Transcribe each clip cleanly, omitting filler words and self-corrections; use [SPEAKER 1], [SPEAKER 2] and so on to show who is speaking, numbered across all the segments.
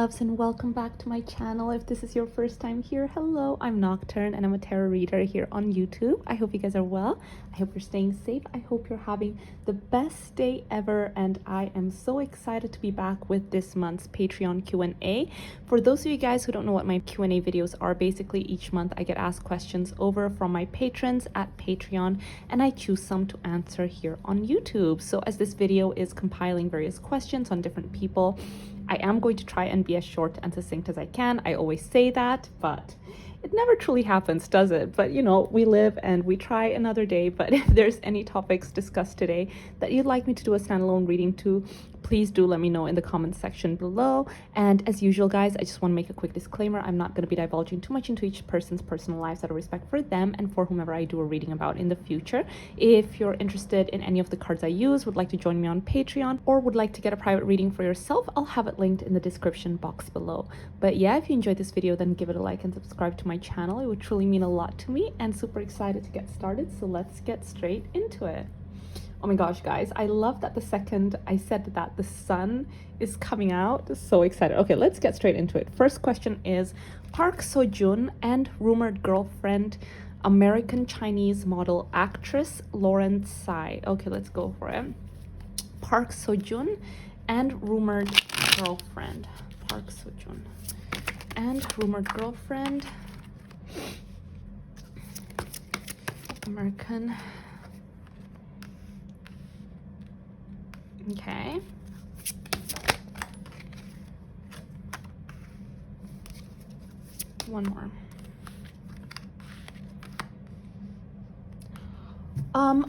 [SPEAKER 1] loves, and welcome back to my channel. If this is your first time here, hello, I'm Nocturne and I'm a tarot reader here on YouTube. I hope you guys are well. I hope you're staying safe. I hope you're having the best day ever, and I am so excited to be back with this month's Patreon Q&A. For those of you guys who don't know what my Q&A videos are, basically each month I get asked questions over from my patrons at Patreon, and I choose some to answer here on YouTube. So as this video is compiling various questions on different people, I am going to try and be as short and succinct as I can. I always say that, but it never truly happens, does it? But you know, we live and we try another day. But if there's any topics discussed today that you'd like me to do a standalone reading to, please do let me know in the comments section below. And as usual, guys, I just want to make a quick disclaimer. I'm not going to be divulging too much into each person's personal lives out of respect for them and for whomever I do a reading about in the future. If you're interested in any of the cards I use, would like to join me on Patreon, or would like to get a private reading for yourself, I'll have it linked in the description box below. But yeah, if you enjoyed this video, then give it a like and subscribe to my channel. It would truly mean a lot to me, and super excited to get started. So let's get straight into it. Oh my gosh, guys, I love that the second I said that the sun is coming out. So excited. Okay, let's get straight into it. First question is Park Seo Joon and rumored girlfriend, American Chinese model actress Lauren Tsai. Okay, let's go for it. Park Seo Joon and rumored girlfriend. Park Seo Joon and rumored girlfriend, American. Okay. One more.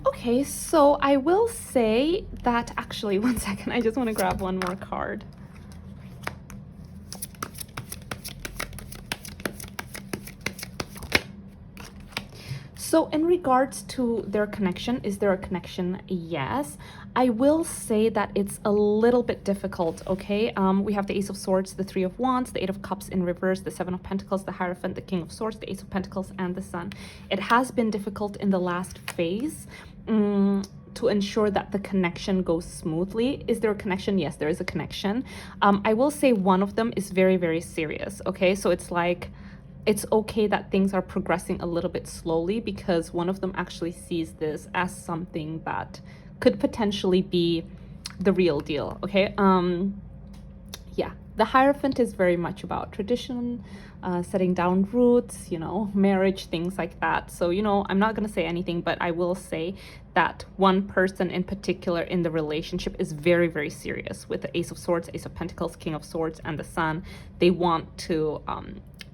[SPEAKER 1] Okay, so I will say that actually, one second, I just want to grab one more card. So in regards to their connection, is there a connection? Yes. I will say that it's a little bit difficult, okay? We have the Ace of Swords, the Three of Wands, the Eight of Cups in reverse, the Seven of Pentacles, the Hierophant, the King of Swords, the Ace of Pentacles, and the Sun. It has been difficult in the last phase to ensure that the connection goes smoothly. Is there a connection? Yes, there is a connection. I will say one of them is very, very serious, okay? So it's like, it's okay that things are progressing a little bit slowly, because one of them actually sees this as something that could potentially be the real deal, okay? Yeah, the Hierophant is very much about tradition, setting down roots, you know, marriage, things like that. So, you know, I'm not going to say anything, but I will say that one person in particular in the relationship is very, very serious with the Ace of Swords, Ace of Pentacles, King of Swords, and the Sun. They want to,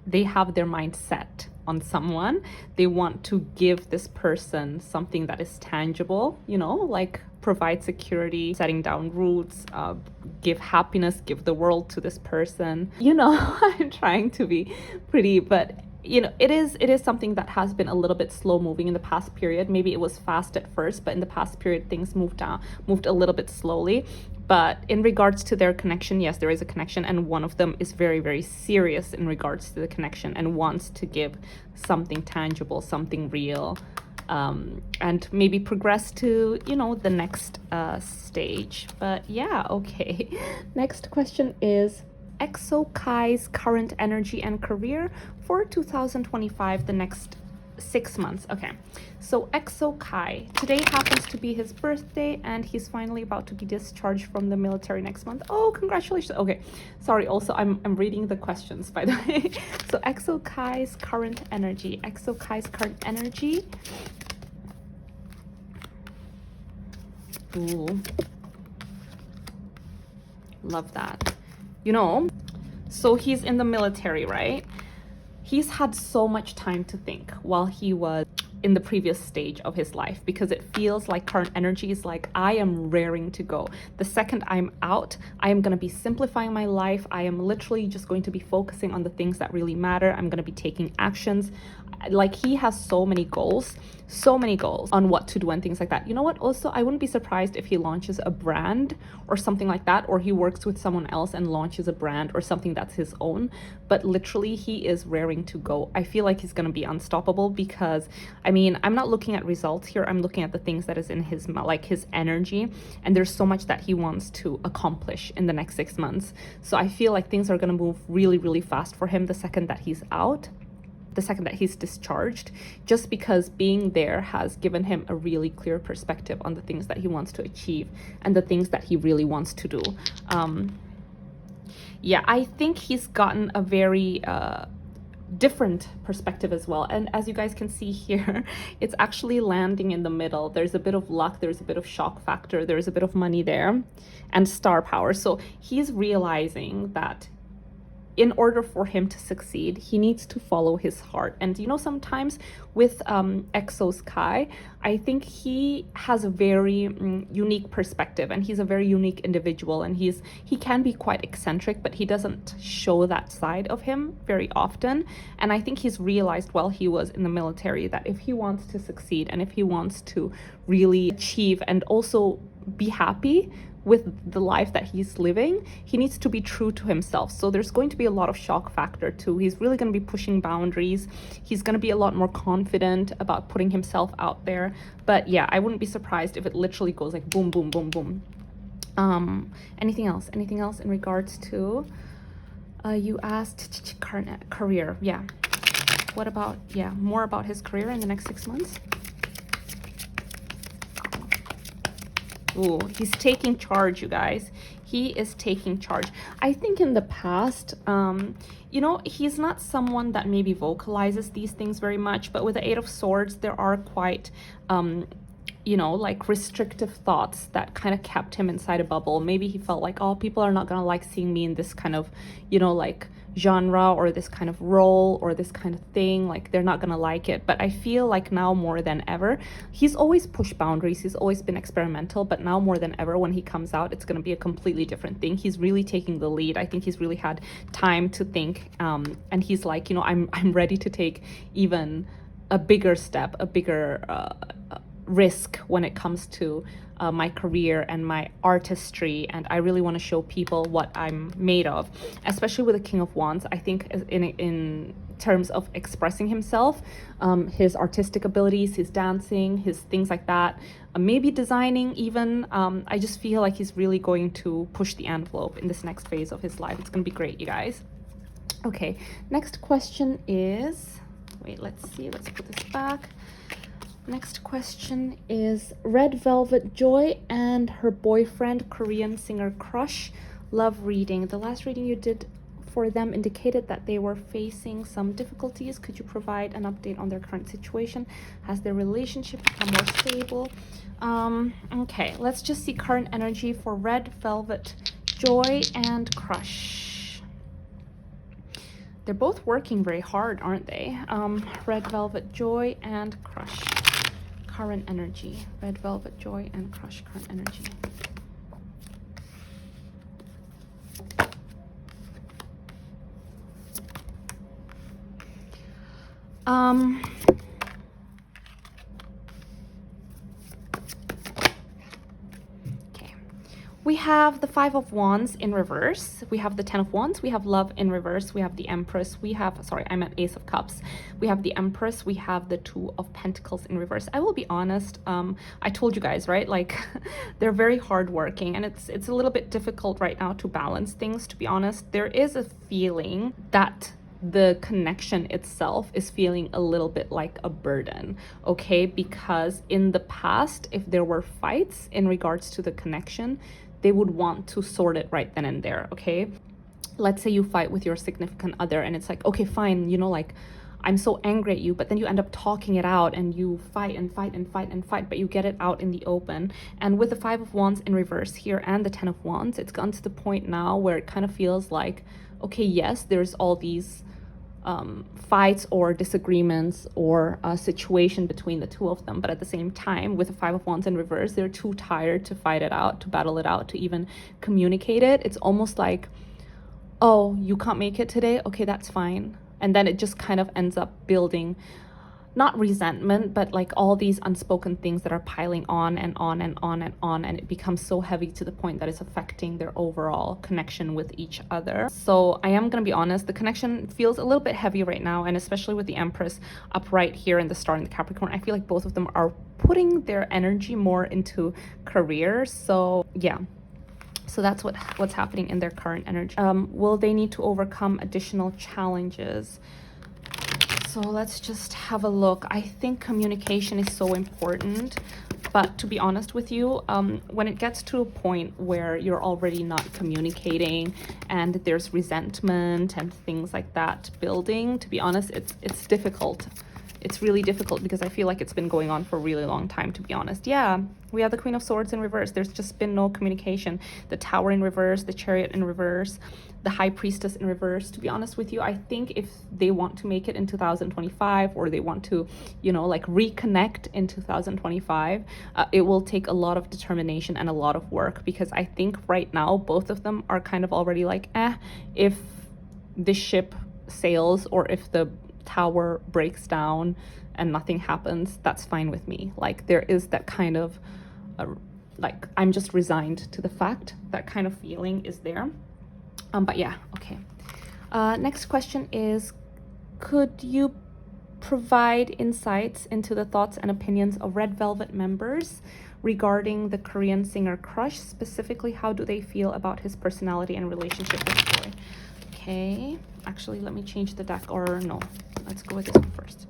[SPEAKER 1] they have their mind set on someone. They want to give this person something that is tangible, you know, like provide security, setting down roots, give happiness, give the world to this person. You know, I'm trying to be pretty, but you know, it is something that has been a little bit slow moving in the past period. Maybe it was fast at first, but in the past period things moved a little bit slowly. But in regards to their connection, yes, there is a connection, and one of them is very, very serious in regards to the connection and wants to give something tangible, something real, and maybe progress to, you know, the next stage. But yeah, okay. Next question is EXO Kai's current energy and career for 2025, the next 6 months. Okay, so EXO Kai, today happens to be his birthday, and he's finally about to be discharged from the military next month. Oh, congratulations. Okay, sorry, also I'm reading the questions, by the way. So EXO Kai's current energy, EXO Kai's current energy. Ooh, love that. You know, so he's in the military, right? He's had so much time to think while he was in the previous stage of his life, because it feels like current energy is like, I am raring to go. The second I'm out, I am going to be simplifying my life. I am literally just going to be focusing on the things that really matter. I'm going to be taking actions. Like, he has so many goals on what to do and things like that. You know what? Also, I wouldn't be surprised if he launches a brand or something like that, or he works with someone else and launches a brand or something that's his own. But literally, he is raring to go. I feel like he's gonna be unstoppable because, I mean, I'm not looking at results here. I'm looking at the things that is in his, like, his energy, and there's so much that he wants to accomplish in the next 6 months. So I feel like things are gonna move really, really fast for him the second that he's out, the second that he's discharged, just because being there has given him a really clear perspective on the things that he wants to achieve and the things that he really wants to do. Yeah, I think he's gotten a very different perspective as well. And as you guys can see here, it's actually landing in the middle. There's a bit of luck, there's a bit of shock factor, there's a bit of money there, and star power. So he's realizing that in order for him to succeed, he needs to follow his heart. And you know, sometimes with EXO Kai, I think he has a very unique perspective, and he's a very unique individual, and he can be quite eccentric, but he doesn't show that side of him very often. And I think he's realized while he was in the military that if he wants to succeed and if he wants to really achieve and also be happy with the life that he's living, he needs to be true to himself. So there's going to be a lot of shock factor too. He's really going to be pushing boundaries. He's going to be a lot more confident about putting himself out there. But yeah, I wouldn't be surprised if it literally goes like boom, boom, boom, boom. Anything else in regards to you asked current career? Yeah, what about, yeah, more about his career in the next 6 months? Ooh, he's taking charge, you guys. He is taking charge. I think in the past, you know, he's not someone that maybe vocalizes these things very much, but with the Eight of Swords, there are quite, you know, like restrictive thoughts that kind of kept him inside a bubble. Maybe he felt like, oh, people are not gonna like seeing me in this kind of, you know, like genre or this kind of role or this kind of thing. Like, they're not gonna like it. But I feel like now more than ever, he's always pushed boundaries, he's always been experimental, but now more than ever, when he comes out, it's gonna be a completely different thing. He's really taking the lead. I think he's really had time to think, and he's like, you know, I'm ready to take even a bigger step, a bigger risk when it comes to my career and my artistry, and I really want to show people what I'm made of, especially with the King of Wands. I think in terms of expressing himself, his artistic abilities, his dancing, his things like that, maybe designing even, I just feel like he's really going to push the envelope in this next phase of his life. It's gonna be great, you guys. Okay, next question is, wait, let's see, let's put this back. Next question is Red Velvet Joy and her boyfriend, Korean singer Crush, love reading. The last reading you did for them indicated that they were facing some difficulties. Could you provide an update on their current situation? Has their relationship become more stable? Okay, let's just see current energy for Red Velvet Joy and Crush. They're both working very hard, aren't they? Red Velvet Joy and Crush. Current energy. Red Velvet Joy and Crush, current energy. Okay. We have the Five of Wands in reverse. We have the Ten of Wands. We have Love in reverse. We have the Empress. We have, sorry, I'm at Ace of Cups. We have the Empress. We have the Two of Pentacles in reverse. I will be honest. I told you guys, right? Like, they're very hardworking, and it's a little bit difficult right now to balance things, to be honest. There is a feeling that the connection itself is feeling a little bit like a burden, okay? Because in the past, if there were fights in regards to the connection, they would want to sort it right then and there, okay? Let's say you fight with your significant other and it's like, okay, fine, you know, like, I'm so angry at you, but then you end up talking it out and you fight and fight and fight and fight, but you get it out in the open. And with the Five of Wands in reverse here and the Ten of Wands, it's gotten to the point now where it kind of feels like, okay, yes, there's all these fights or disagreements or a situation between the two of them, but at the same time, with the Five of Wands in reverse, they're too tired to fight it out, to battle it out, to even communicate it. It's almost like, oh, you can't make it today? Okay, that's fine. And then it just kind of ends up building not resentment, but like all these unspoken things that are piling on and on and on and on, and it becomes so heavy to the point that it's affecting their overall connection with each other. So I am gonna be honest, the connection feels a little bit heavy right now, and especially with the Empress up right here and the Star in the Capricorn, I feel like both of them are putting their energy more into career. So yeah, so that's what's happening in their current energy. Will they need to overcome additional challenges? So let's just have a look. I think communication is so important, but to be honest with you, when it gets to a point where you're already not communicating and there's resentment and things like that building, to be honest, it's difficult. It's really difficult because I feel like it's been going on for a really long time, to be honest. Yeah, we have the Queen of Swords in reverse. There's just been no communication. The Tower in reverse, the Chariot in reverse, the High Priestess in reverse. To be honest with you, I think if they want to make it in 2025, or they want to, you know, like reconnect in 2025, it will take a lot of determination and a lot of work, because I think right now both of them are kind of already like, if the ship sails or if the tower breaks down and nothing happens, that's fine with me. Like, there is that kind of like, I'm just resigned to the fact. That kind of feeling is there. But yeah, okay. Next question is, could you provide insights into the thoughts and opinions of Red Velvet members regarding the Korean singer Crush? Specifically, how do they feel about his personality and relationship with Boy? Okay, actually, let me change the deck, or no, let's go with this one first.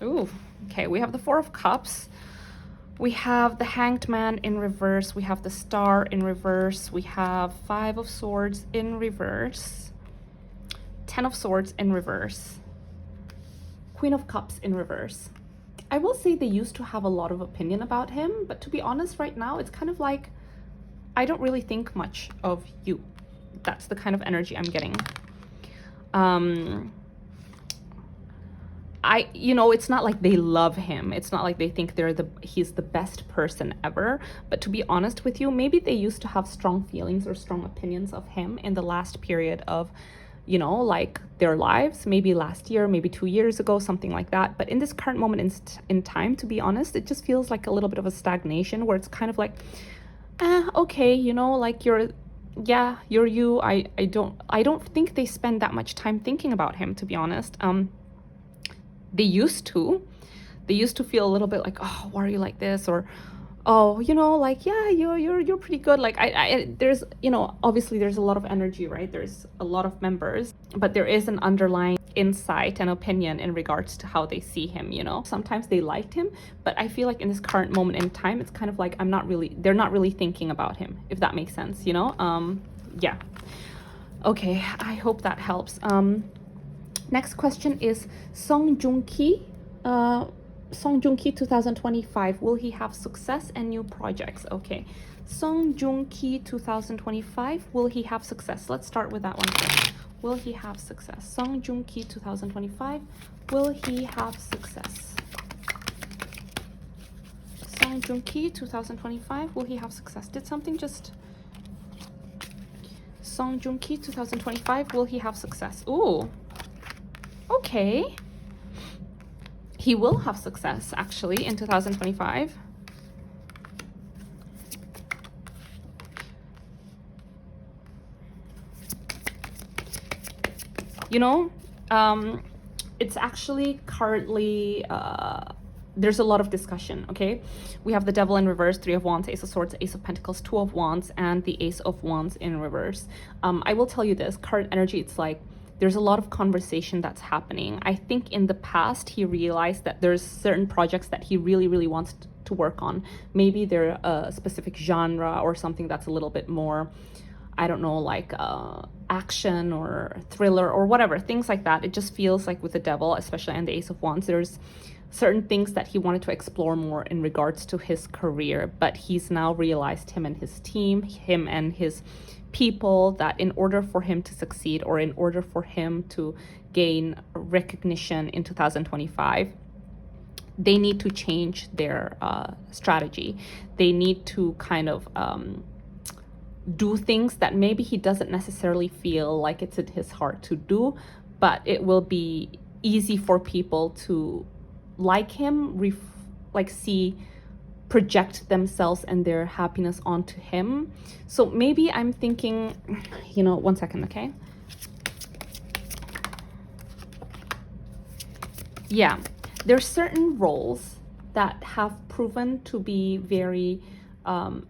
[SPEAKER 1] Ooh, okay, we have the Four of Cups. We have the Hanged Man in reverse. We have the Star in reverse. We have Five of Swords in reverse. Ten of Swords in reverse. Queen of Cups in reverse. I will say they used to have a lot of opinion about him, but to be honest, right now, it's kind of like, I don't really think much of you. That's the kind of energy I'm getting. You know, it's not like they love him. It's not like they think he's the best person ever. But to be honest with you, maybe they used to have strong feelings or strong opinions of him in the last period of, you know, like their lives, maybe last year, maybe 2 years ago, something like that. But in this current moment in time, to be honest, it just feels like a little bit of a stagnation, where it's kind of like, okay, you know, like you're you. I don't think they spend that much time thinking about him, to be honest. They used to feel a little bit like, oh, why are you like this? Or, oh, you know, like, yeah, you're pretty good. Like, there's, you know, obviously there's a lot of energy, right? There's a lot of members, but there is an underlying insight and opinion in regards to how they see him, you know? Sometimes they liked him, but I feel like in this current moment in time, it's kind of like, they're not really thinking about him, if that makes sense, you know? Yeah. Okay, I hope that helps. Next question is Joong Ki. Joong Ki 2025. Will he have success and new projects? Okay. Joong Ki 2025. Will he have success? Let's start with that one first. Will he have success? Joong Ki 2025. Will he have success? Joong Ki 2025. Will he have success? Did something just... Joong Ki 2025. Will he have success? Ooh. Okay, he will have success actually in 2025. You know, it's actually currently, there's a lot of discussion, okay? We have the Devil in reverse, Three of Wands, Ace of Swords, Ace of Pentacles, Two of Wands, and the Ace of Wands in reverse. I will tell you this, current energy, it's like, there's a lot of conversation that's happening. I think in the past, he realized that there's certain projects that he really, really wants to work on. Maybe they're a specific genre or something that's a little bit more, I don't know, like action or thriller or whatever, things like that. It just feels like with the Devil, especially and the Ace of Wands, there's certain things that he wanted to explore more in regards to his career, but he's now realized, him and his team, him and his people, that in order for him to succeed, or in order for him to gain recognition in 2025, they need to change their strategy. They need to kind of do things that maybe he doesn't necessarily feel like it's in his heart to do, but it will be easy for people to like him, project themselves and their happiness onto him. So maybe I'm thinking, you know, 1 second, okay? Yeah, there's certain roles that have proven to be very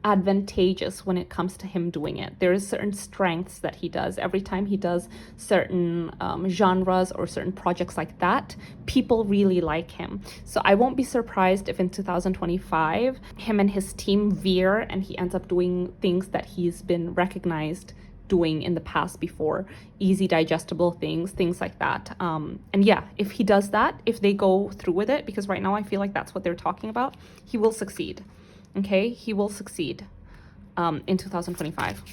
[SPEAKER 1] advantageous when it comes to him doing it. There is certain strengths that he does. Every time he does certain genres or certain projects like that, people really like him. So I won't be surprised if in 2025, him and his team veer and he ends up doing things that he's been recognized doing in the past before, easy digestible things like that. And yeah, if he does that, if they go through with it, because right now I feel like that's what they're talking about, he will succeed. Okay, he will succeed in 2025.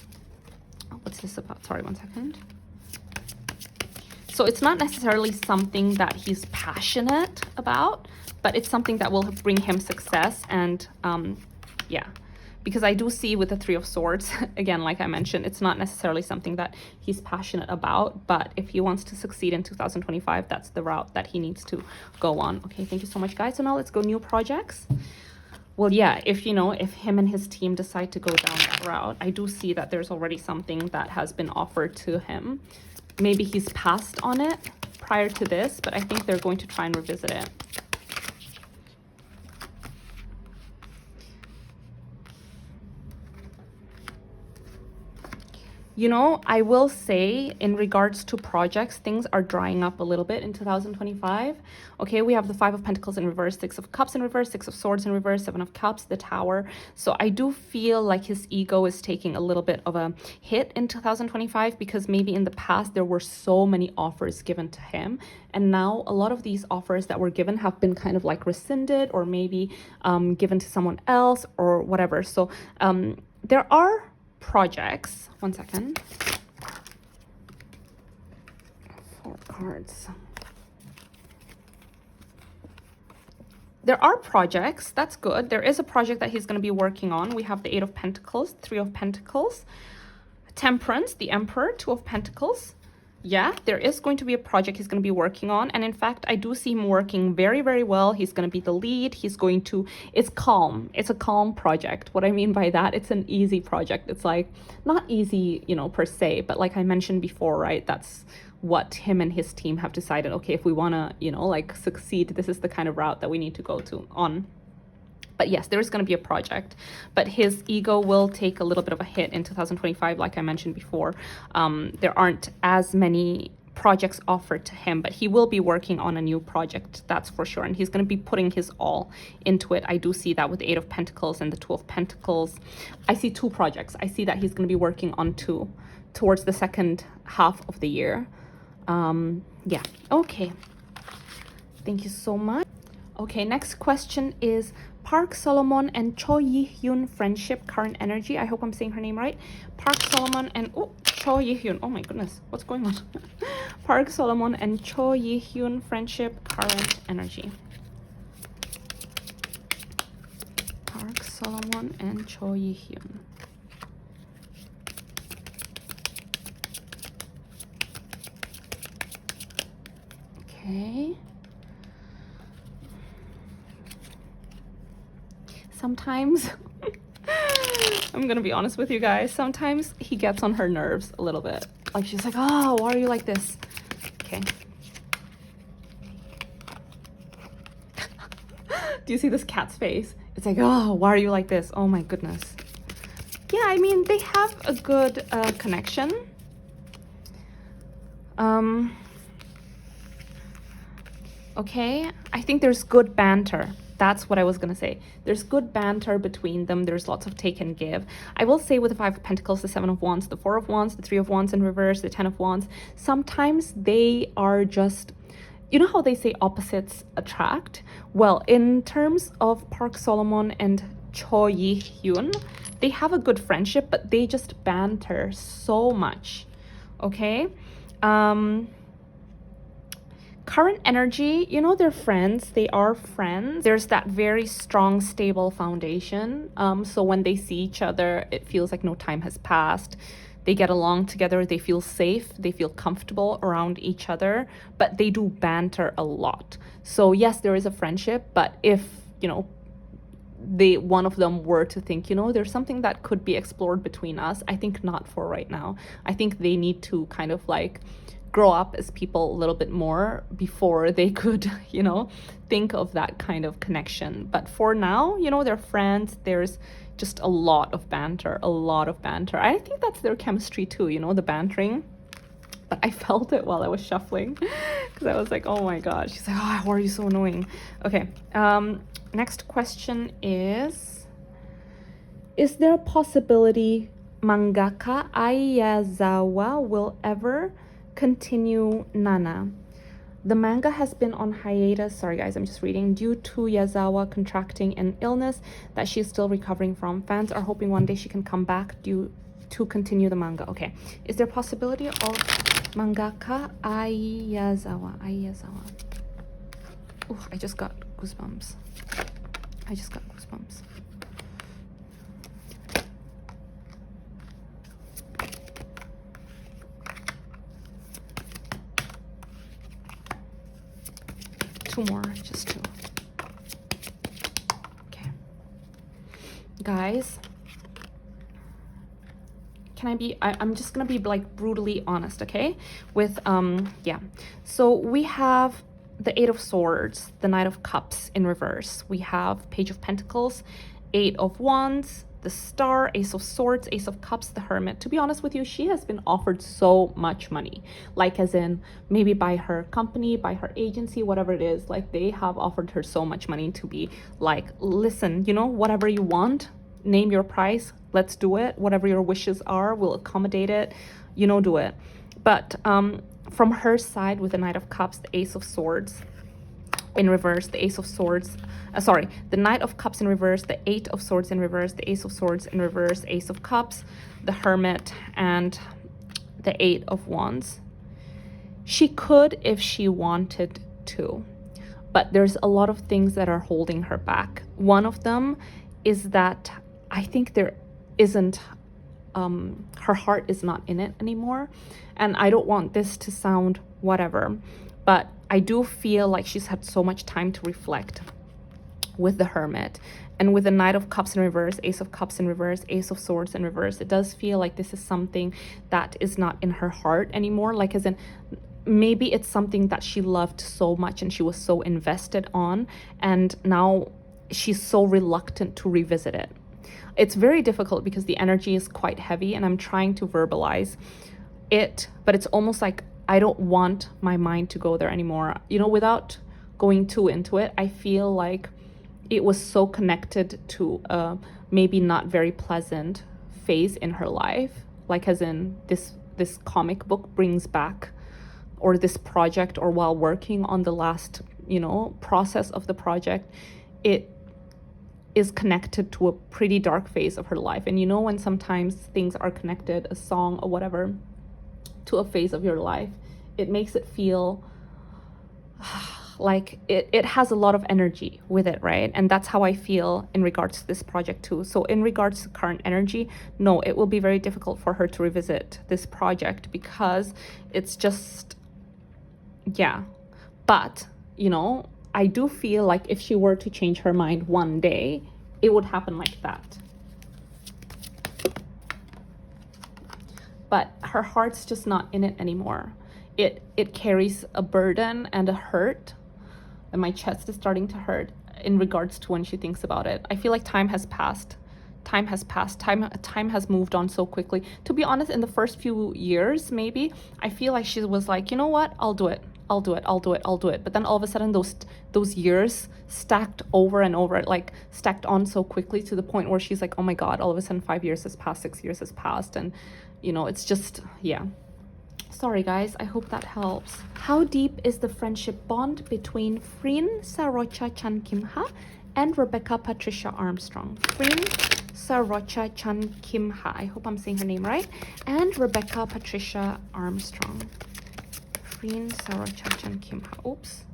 [SPEAKER 1] What's this about? Sorry, 1 second. So it's not necessarily something that he's passionate about, but it's something that will bring him success. And yeah, because I do see with the Three of Swords, again, like I mentioned, it's not necessarily something that he's passionate about, but if he wants to succeed in 2025, that's the route that he needs to go on. Okay, thank you so much, guys. So now let's go new projects. Well, yeah, if, you know, if him and his team decide to go down that route, I do see that there's already something that has been offered to him. Maybe he's passed on it prior to this, but I think they're going to try and revisit it. You know, I will say in regards to projects, things are drying up a little bit in 2025. Okay, we have the Five of Pentacles in reverse, Six of Cups in reverse, Six of Swords in reverse, Seven of Cups, the Tower. So I do feel like his ego is taking a little bit of a hit in 2025 because maybe in the past there were so many offers given to him. And now a lot of these offers that were given have been kind of like rescinded or maybe given to someone else or whatever. So there are projects. 1 second. 4 cards. There are projects. That's good. There is a project that he's going to be working on. We have the Eight of Pentacles, Three of Pentacles, Temperance, the Emperor, Two of Pentacles. Yeah, there is going to be a project he's going to be working on. And in fact, I do see him working very, very well. He's going to be the lead. He's going to, it's calm. It's a calm project. What I mean by that, it's an easy project. It's like, not easy, you know, per se, but like I mentioned before, right? That's what him and his team have decided. Okay, if we want to, you know, like succeed, this is the kind of route that we need to go to on. But yes, there is going to be a project, but his ego will take a little bit of a hit in 2025, like I mentioned before. There aren't as many projects offered to him, but he will be working on a new project, that's for sure. And he's going to be putting his all into it. I do see that with the Eight of Pentacles and the Two of Pentacles. I see 2 projects. I see that he's going to be working on 2 towards the second half of the year. Yeah, okay. Thank you so much. Okay, next question is Park Solomon and Cho Yihyun friendship, current energy. I hope I'm saying her name right. Park Solomon and Cho Yihyun. Oh my goodness, what's going on? Park Solomon and Cho Yihyun friendship, current energy. Park Solomon and Cho Yihyun. Okay. Sometimes, I'm gonna be honest with you guys, sometimes he gets on her nerves a little bit. Like she's like, oh, why are you like this? Okay. Do you see this cat's face? It's like, oh, why are you like this? Oh my goodness. Yeah, I mean, they have a good connection. Okay, I think there's good banter. That's what I was going to say. There's good banter between them. There's lots of take and give. I will say with the Five of Pentacles, the Seven of Wands, the Four of Wands, the Three of Wands in reverse, the Ten of Wands, sometimes they are just, you know how they say opposites attract? Well, in terms of Park Solomon and Cho Yihyun, they have a good friendship, but they just banter so much. Okay? Current energy, you know, they're friends. They are friends. There's that very strong, stable foundation. So when they see each other, it feels like no time has passed. They get along together. They feel safe. They feel comfortable around each other. But they do banter a lot. So yes, there is a friendship. But if, you know, one of them were to think, you know, there's something that could be explored between us, I think not for right now. I think they need to kind of like grow up as people a little bit more before they could, you know, think of that kind of connection. But for now, you know, they're friends. There's just a lot of banter, a lot of banter. I think that's their chemistry too, you know, the bantering. But I felt it while I was shuffling because I was like, oh my god. She's like, oh, why are you so annoying? Okay, next question is there a possibility mangaka Ai Yazawa will ever continue Nana? The manga has been on hiatus, sorry guys, I'm just reading, due to Yazawa contracting an illness that she's still recovering from. Fans are hoping one day she can come back to continue the manga. Okay, is there a possibility of mangaka Ai Yazawa? Oh, I just got goosebumps. Two more, just two. Okay. Guys, can I be, I'm just gonna be like brutally honest, okay? With, yeah. So we have the Eight of Swords, the Knight of Cups in reverse. We have Page of Pentacles, Eight of Wands, the Star, Ace of Swords, Ace of Cups, the Hermit. To be honest with you, she has been offered so much money. Like as in maybe by her company, by her agency, whatever it is. Like they have offered her so much money to be like, listen, you know, whatever you want, name your price, let's do it. Whatever your wishes are, we'll accommodate it, you know, do it. But from her side with the Knight of Cups, the Ace of Swords in reverse, the Ace of Swords, the Knight of Cups in reverse, the Eight of Swords in reverse, the Ace of Swords in reverse, Ace of Cups, the Hermit, and the Eight of Wands. She could if she wanted to, but there's a lot of things that are holding her back. One of them is that I think there isn't, her heart is not in it anymore. And I don't want this to sound whatever, but I do feel like she's had so much time to reflect with the Hermit. And with the Knight of Cups in reverse, Ace of Cups in reverse, Ace of Swords in reverse, it does feel like this is something that is not in her heart anymore. Like as in, maybe it's something that she loved so much and she was so invested on, and now she's so reluctant to revisit it. It's very difficult because the energy is quite heavy and I'm trying to verbalize it, but it's almost like I don't want my mind to go there anymore. You know, without going too into it, I feel like it was so connected to a maybe not very pleasant phase in her life. Like as in this comic book brings back, or this project, or while working on the last, you know, process of the project, it is connected to a pretty dark phase of her life. And you know, when sometimes things are connected, a song or whatever, to a phase of your life, it makes it feel like it has a lot of energy with it, right? And that's how I feel in regards to this project too. So in regards to current energy, no, it will be very difficult for her to revisit this project because it's just, yeah. But, you know, I do feel like if she were to change her mind one day, it would happen like that. But her heart's just not in it anymore. It carries a burden and a hurt, and my chest is starting to hurt in regards to when she thinks about it. I feel like time has passed. Time has moved on so quickly. To be honest, in the first few years, maybe, I feel like she was like, you know what, I'll do it. But then all of a sudden those years stacked over and over, like stacked on so quickly to the point where she's like, oh my God, all of a sudden 5 years has passed, 6 years has passed. And, you know, it's just, yeah. Sorry guys, I hope that helps. How deep is the friendship bond between Freen, Sarocha, Chankimha and Rebecca Patricia Armstrong? Freen, Sarocha, Chankimha, I hope I'm saying her name right, and Rebecca Patricia Armstrong. Freen, Sarocha, Chankimha. Oops.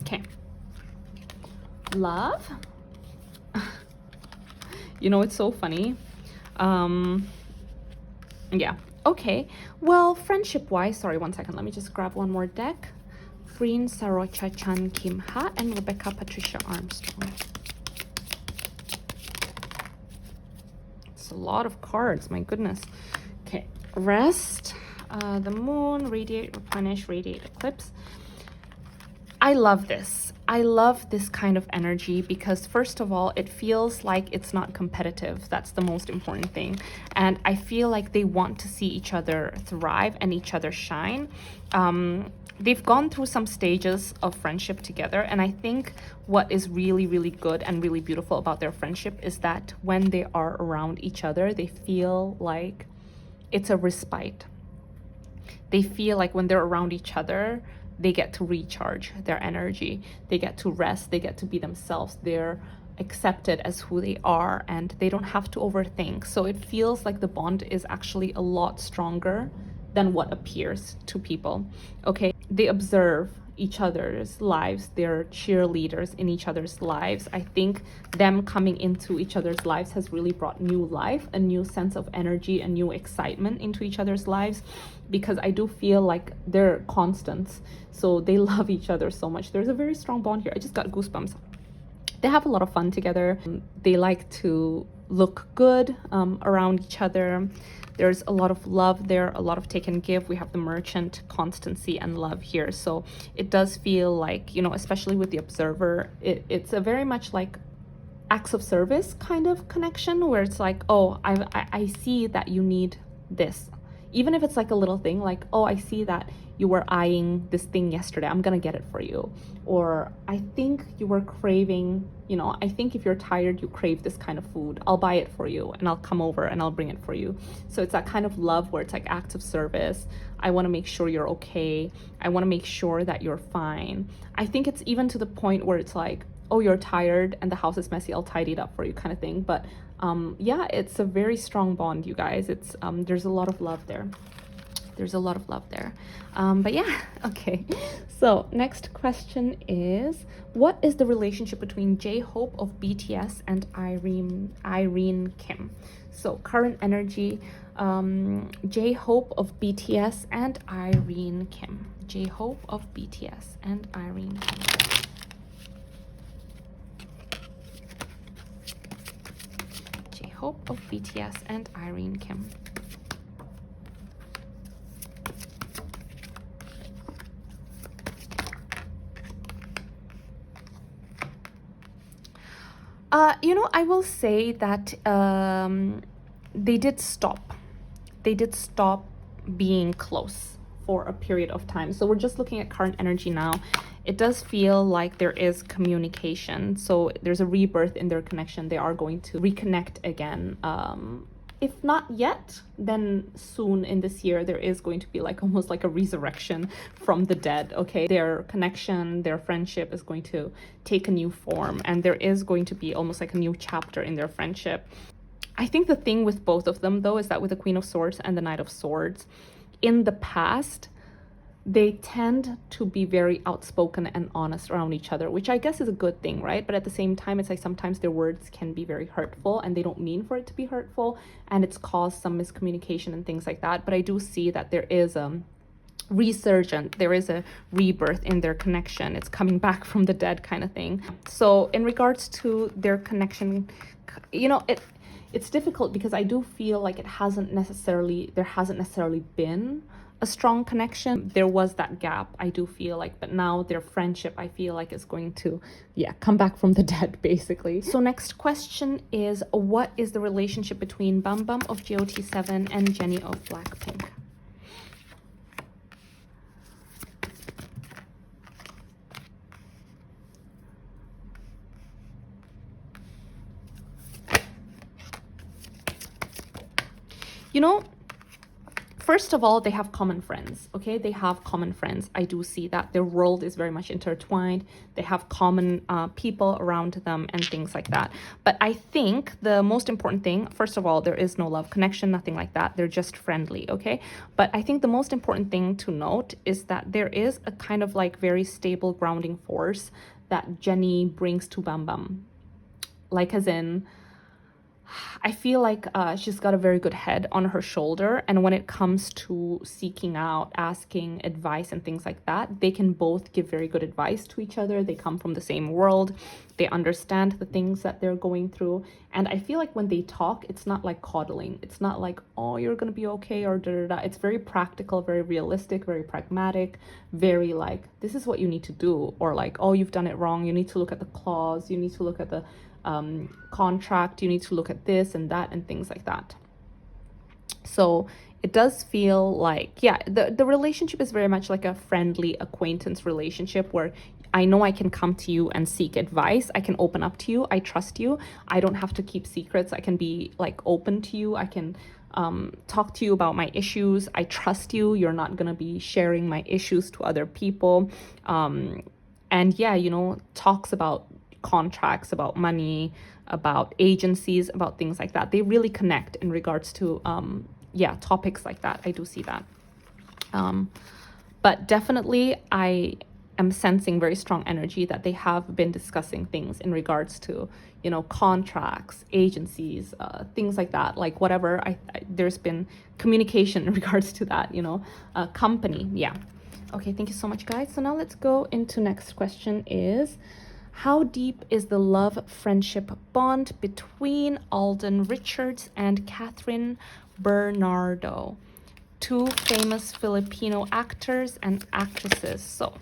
[SPEAKER 1] Okay. Love. You know, it's so funny. Yeah. Okay. Well, friendship-wise, sorry, one second. Let me just grab one more deck. Freen, Sarocha, Chankimha, and Rebecca, Patricia, Armstrong. It's a lot of cards. My goodness. Okay. Rest. The moon, radiate, replenish, radiate, eclipse. I love this. I love this kind of energy because first of all, it feels like it's not competitive. That's the most important thing. And I feel like they want to see each other thrive and each other shine. They've gone through some stages of friendship together. And I think what is really, really good and really beautiful about their friendship is that when they are around each other, they feel like it's a respite. They feel like when they're around each other, they get to recharge their energy. They get to rest. They get to be themselves. They're accepted as who they are and they don't have to overthink. So it feels like the bond is actually a lot stronger than what appears to people. Okay, they observe each other's lives. They're cheerleaders in each other's lives. I think them coming into each other's lives has really brought new life, a new sense of energy, a new excitement into each other's lives, because I do feel like they're constants. So they love each other so much. There's a very strong bond here. I just got goosebumps. They have a lot of fun together. They like to look good around each other. There's a lot of love there, a lot of take and give. We have the merchant, constancy, and love here. So it does feel like, you know, especially with the observer, it's a very much like acts of service kind of connection where it's like, oh, I see that you need this. Even if it's like a little thing like, oh, I see that you were eyeing this thing yesterday, I'm gonna get it for you. Or I think you were craving, you know, I think if you're tired, you crave this kind of food, I'll buy it for you and I'll come over and I'll bring it for you. So it's that kind of love where it's like acts of service. I wanna make sure you're okay. I wanna make sure that you're fine. I think it's even to the point where it's like, oh, you're tired and the house is messy, I'll tidy it up for you kind of thing. But yeah, it's a very strong bond, you guys. It's there's a lot of love there. There's a lot of love there. But yeah, okay. So next question is, what is the relationship between Jhope of BTS and Irene Kim? So current energy, Jhope of BTS and Irene Kim. Jhope of BTS and Irene Kim. Jhope of BTS and Irene Kim. You know, I will say that they did stop. They did stop being close for a period of time. So we're just looking at current energy now. It does feel like there is communication. So there's a rebirth in their connection. They are going to reconnect again. If not yet, then soon in this year, there is going to be like almost like a resurrection from the dead, okay? Their connection, their friendship is going to take a new form, and there is going to be almost like a new chapter in their friendship. I think the thing with both of them, though, is that with the Queen of Swords and the Knight of Swords, in the past, they tend to be very outspoken and honest around each other, which I guess is a good thing, right? But at the same time, it's like sometimes their words can be very hurtful and they don't mean for it to be hurtful, and it's caused some miscommunication and things like that. But I do see that there is resurgent, there is a rebirth in their connection. It's coming back from the dead kind of thing. So in regards to their connection, you know, it's difficult because I do feel like there hasn't necessarily been a strong connection. There was that gap, I do feel like, but now their friendship, I feel like, is going to, yeah, come back from the dead, basically. So next question is, what is the relationship between Bum Bum of GOT7 and Jennie of Blackpink? know, first of all, they have common friends, okay? They have common friends. I do see that. Their world is very much intertwined. They have common people around them and things like that. But I think the most important thing, first of all, there is no love connection, nothing like that. They're just friendly, okay? But I think the most important thing to note is that there is a kind of like very stable grounding force that Jennie brings to Bam Bam. Like as in, I feel like she's got a very good head on her shoulder, and when it comes to seeking out, asking advice and things like that, they can both give very good advice to each other. They come from the same world. They understand the things that they're going through. And I feel like when they talk, it's not like coddling. It's not like, oh, you're going to be okay, or da da da. It's very practical, very realistic, very pragmatic, very like, this is what you need to do. Or like, oh, you've done it wrong. You need to look at the clause. You need to look at the contract, you need to look at this and that and things like that. So it does feel like, yeah, the relationship is very much like a friendly acquaintance relationship where I know I can come to you and seek advice. I can open up to you. I trust you. I don't have to keep secrets. I can be like open to you. I can talk to you about my issues. I trust you. You're not going to be sharing my issues to other people. And yeah, you know, talks about contracts, about money, about agencies, about things like that. They really connect in regards to yeah, topics like that. I do see that. But definitely I am sensing very strong energy that they have been discussing things in regards to, you know, contracts, agencies, things like that, like whatever. There's been communication in regards to that, you know, company. Yeah. Okay, thank you so much, guys. So now let's go into next question is, how deep is the love friendship bond between Alden Richards and Kathryn Bernardo, two famous Filipino actors and actresses? So,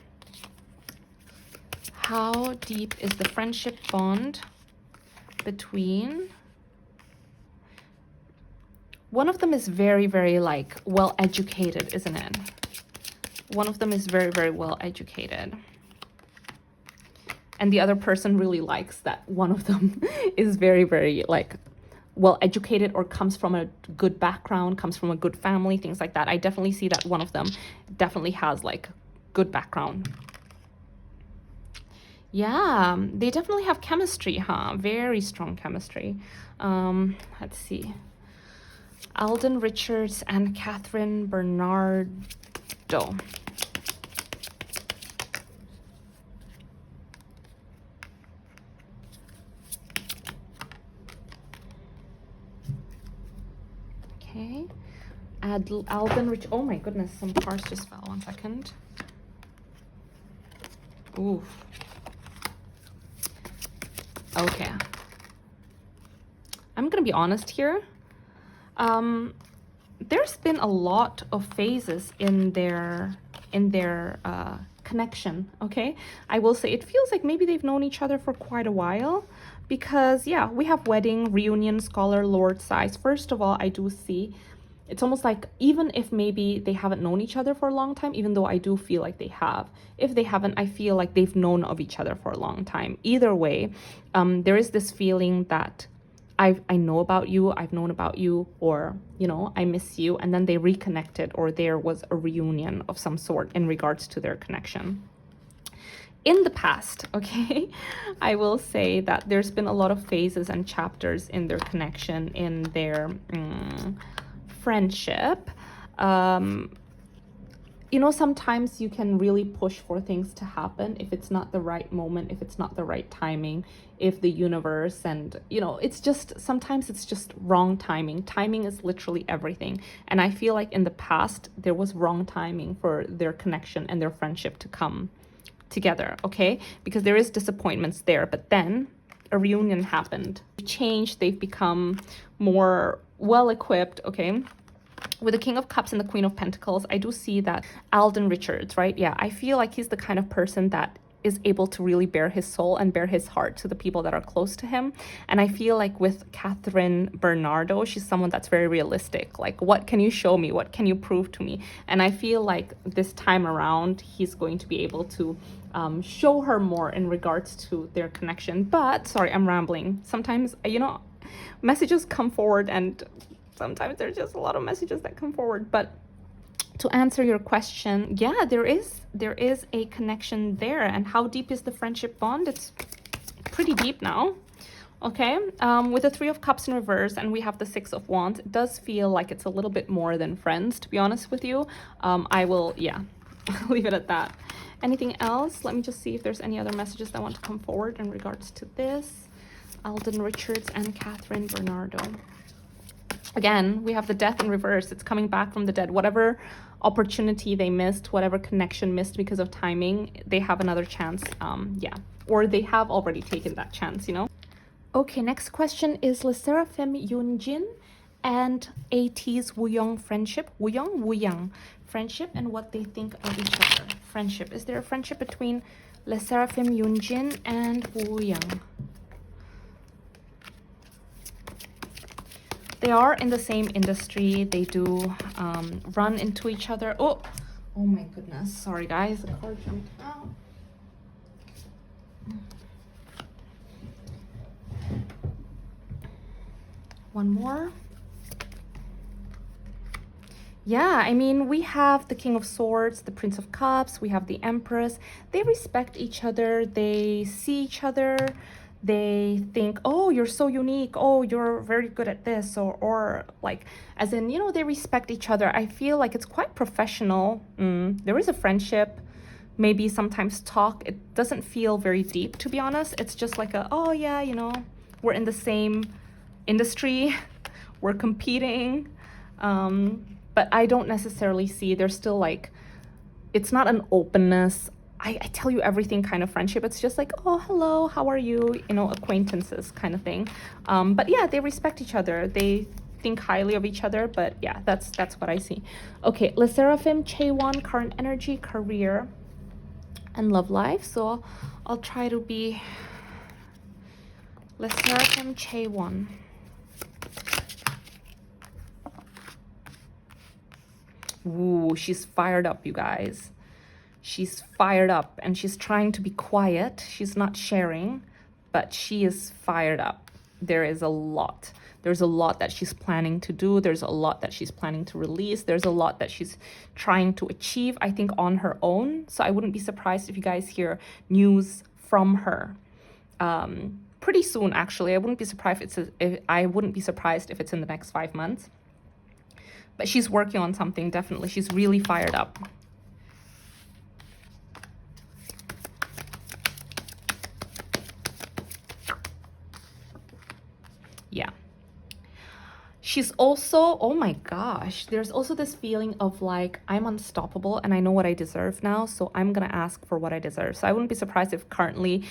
[SPEAKER 1] how deep is the friendship bond between? One of them is very, very like well educated, isn't it? One of them is very, very well educated. And the other person really likes that one of them is very, very like well educated or comes from a good background, comes from a good family, things like that. I definitely see that one of them definitely has like good background. Yeah, they definitely have chemistry, huh? Very strong chemistry. Let's see. Alden Richards and Kathryn Bernardo. Okay, Alden Rich. Oh my goodness, some cards just fell. 1 second. Oof. Okay. I'm gonna be honest here. There's been a lot of phases in their connection. Okay, I will say it feels like maybe they've known each other for quite a while. Because, yeah, we have wedding, reunion, scholar, Lauren Tsai. First of all, I do see, it's almost like even if maybe they haven't known each other for a long time, even though I do feel like they have. If they haven't, I feel like they've known of each other for a long time. Either way, there is this feeling that I know about you, I've known about you, or, you know, I miss you. And then they reconnected, or there was a reunion of some sort in regards to their connection. In the past, okay, I will say that there's been a lot of phases and chapters in their connection, in their friendship. You know, sometimes you can really push for things to happen if it's not the right moment, if it's not the right timing, if the universe and, you know, it's just, sometimes it's just wrong timing. Timing is literally everything. And I feel like in the past, there was wrong timing for their connection and their friendship to come together, okay? Because there is disappointments there, but then a reunion happened. They've changed, they've become more well-equipped, okay? With the King of Cups and the Queen of Pentacles, I do see that Alden Richards, right? Yeah, I feel like he's the kind of person that is able to really bare his soul and bare his heart to the people that are close to him. And I feel like with Kathryn Bernardo, she's someone that's very realistic. Like, what can you show me? What can you prove to me? And I feel like this time around, he's going to be able to show her more in regards to their connection. But, sorry, I'm rambling. Sometimes, you know, messages come forward and Sometimes there's just a lot of messages that come forward. But to answer your question, yeah, there is a connection there. And how deep is the friendship bond? It's pretty deep now. Okay, with the Three of Cups in reverse and we have the Six of Wands, it does feel like it's a little bit more than friends, to be honest with you. I will, yeah, leave it at that. Anything else? Let me just see if there's any other messages that want to come forward in regards to this. Alden Richards and Kathryn Bernardo. Again, we have the Death in reverse. It's coming back from the dead. Whatever opportunity they missed, whatever connection missed because of timing, they have another chance. Yeah, or they have already taken that chance, you know? Okay, next question is SSERAFIM Yunjin and ATEEZ Wooyoung friendship. Wooyoung friendship and what they think of each other. Friendship. Is there a friendship between SSERAFIM Yunjin and Wooyoung? They are in the same industry. They do run into each other. Oh my goodness. Sorry, guys. The card jumped out. One more. Yeah, I mean, we have the King of Swords, the Prince of Cups, we have the Empress. They respect each other. They see each other. They think, oh, you're so unique. Oh, you're very good at this. Or like, as in, you know, they respect each other. I feel like it's quite professional. There is a friendship. Maybe sometimes talk. It doesn't feel very deep, to be honest. It's just like a, oh yeah, you know, we're in the same industry, we're competing, but I don't necessarily see, there's still like, it's not an openness, I tell you everything kind of friendship. It's just like, oh, hello, how are you, you know, acquaintances kind of thing. But yeah, they respect each other, they think highly of each other. But yeah, that's what I see. Okay, SSERAFIM Chaewon, current energy, career and love life. So I'll try to be SSERAFIM Chaewon. Ooh, she's fired up, you guys. She's fired up and she's trying to be quiet. She's not sharing, but she is fired up. There is a lot. There's a lot that she's planning to do. There's a lot that she's planning to release. There's a lot that she's trying to achieve, I think, on her own. So I wouldn't be surprised if you guys hear news from her pretty soon, actually. I wouldn't be surprised if it's in the next 5 months. But she's working on something, definitely. She's really fired up. Yeah. She's also, oh my gosh, there's also this feeling of like, I'm unstoppable and I know what I deserve now, so I'm gonna ask for what I deserve. So I wouldn't be surprised if currently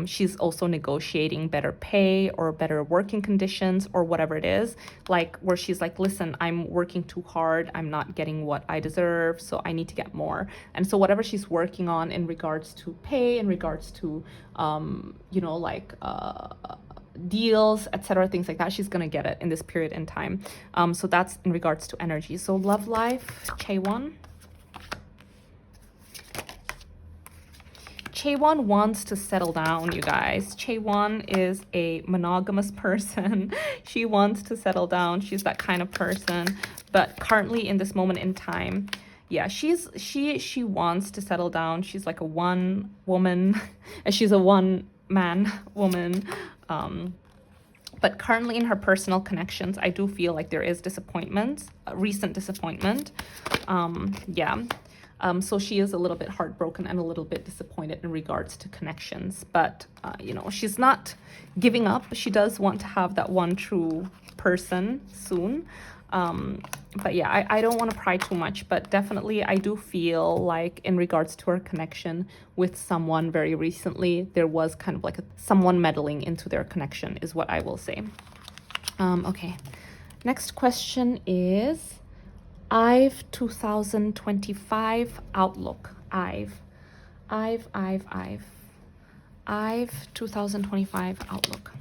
[SPEAKER 1] she's also negotiating better pay or better working conditions or whatever it is, like where she's like, listen, I'm working too hard, I'm not getting what I deserve, so I need to get more. And so whatever she's working on in regards to pay, in regards to, you know, like, deals, etc., things like that, she's gonna get it in this period in time. So that's in regards to energy. So love life, Chaewon. Chaewon wants to settle down, you guys. Chaewon is a monogamous person. She wants to settle down. She's that kind of person. But currently in this moment in time, yeah, she wants to settle down. She's like a one woman, she's a one man woman. But currently in her personal connections, I do feel like there is disappointment, recent disappointment. Yeah. So she is a little bit heartbroken and a little bit disappointed in regards to connections. But, you know, she's not giving up. She does want to have that one true person soon. But yeah, I don't want to pry too much, but definitely I do feel like in regards to her connection with someone very recently, there was kind of like someone meddling into their connection is what I will say. Okay, next question is IVE 2025 outlook. IVE 2025 outlook.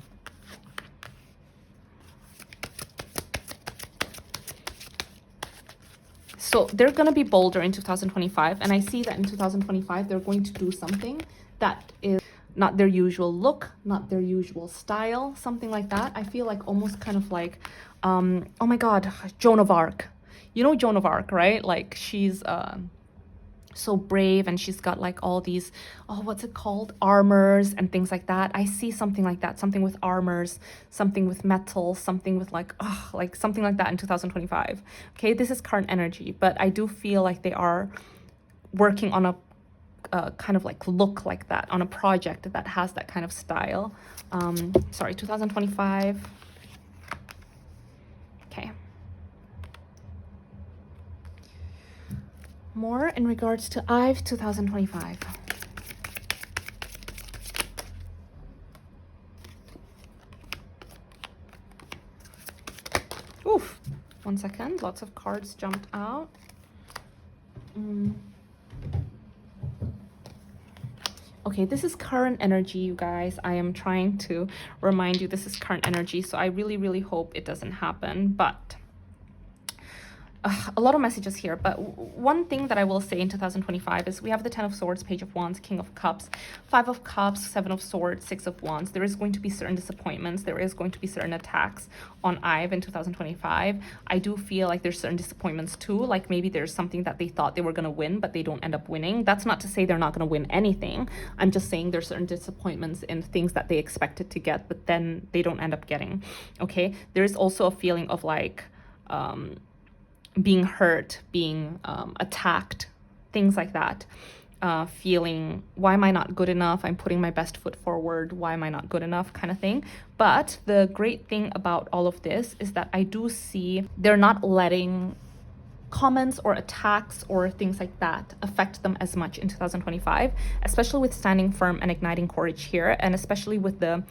[SPEAKER 1] So they're going to be bolder in 2025. And I see that in 2025, they're going to do something that is not their usual look, not their usual style, something like that. I feel like almost kind of like, oh my God, Joan of Arc. You know Joan of Arc, right? Like she's so brave and she's got like all these, oh, what's it called? Armors and things like that. I see something like that, something with armors, something with metal, something with like, oh, like something like that in 2025. Okay, this is current energy, but I do feel like they are working on a kind of like look like that, on a project that has that kind of style. Sorry, 2025. Okay. More in regards to IVE 2025. Oof. 1 second. Lots of cards jumped out. Okay, this is current energy, you guys. I am trying to remind you this is current energy, so I really, really hope it doesn't happen, but a lot of messages here, but one thing that I will say in 2025 is we have the 10 of Swords, Page of Wands, King of Cups, 5 of Cups, 7 of Swords, 6 of Wands. There is going to be certain disappointments. There is going to be certain attacks on IVE in 2025. I do feel like there's certain disappointments too, like maybe there's something that they thought they were going to win, but they don't end up winning. That's not to say they're not going to win anything. I'm just saying there's certain disappointments in things that they expected to get, but then they don't end up getting, okay? There is also a feeling of like, being hurt, being attacked, things like that. Feeling, why am I not good enough? I'm putting my best foot forward. Why am I not good enough? Kind of thing. But the great thing about all of this is that I do see they're not letting comments or attacks or things like that affect them as much in 2025, especially with standing firm and igniting courage here, and especially with the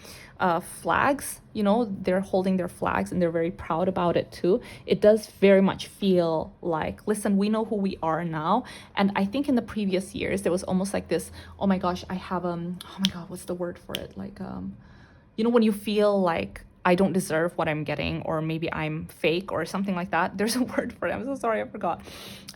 [SPEAKER 1] flags. You know, they're holding their flags and they're very proud about it too. It does very much feel like, listen, we know who we are now. And I think in the previous years there was almost like this, oh my gosh, I have oh my god, what's the word for it, like you know, when you feel like I don't deserve what I'm getting, or maybe I'm fake or something like that. There's a word for it. I'm so sorry, I forgot.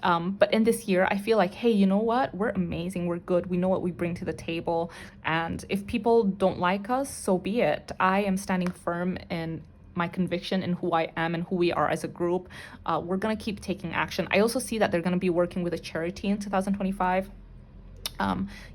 [SPEAKER 1] But in this year, I feel like, hey, you know what? We're amazing. We're good. We know what we bring to the table. And if people don't like us, so be it. I am standing firm in my conviction in who I am and who we are as a group. We're going to keep taking action. I also see that they're going to be working with a charity in 2025.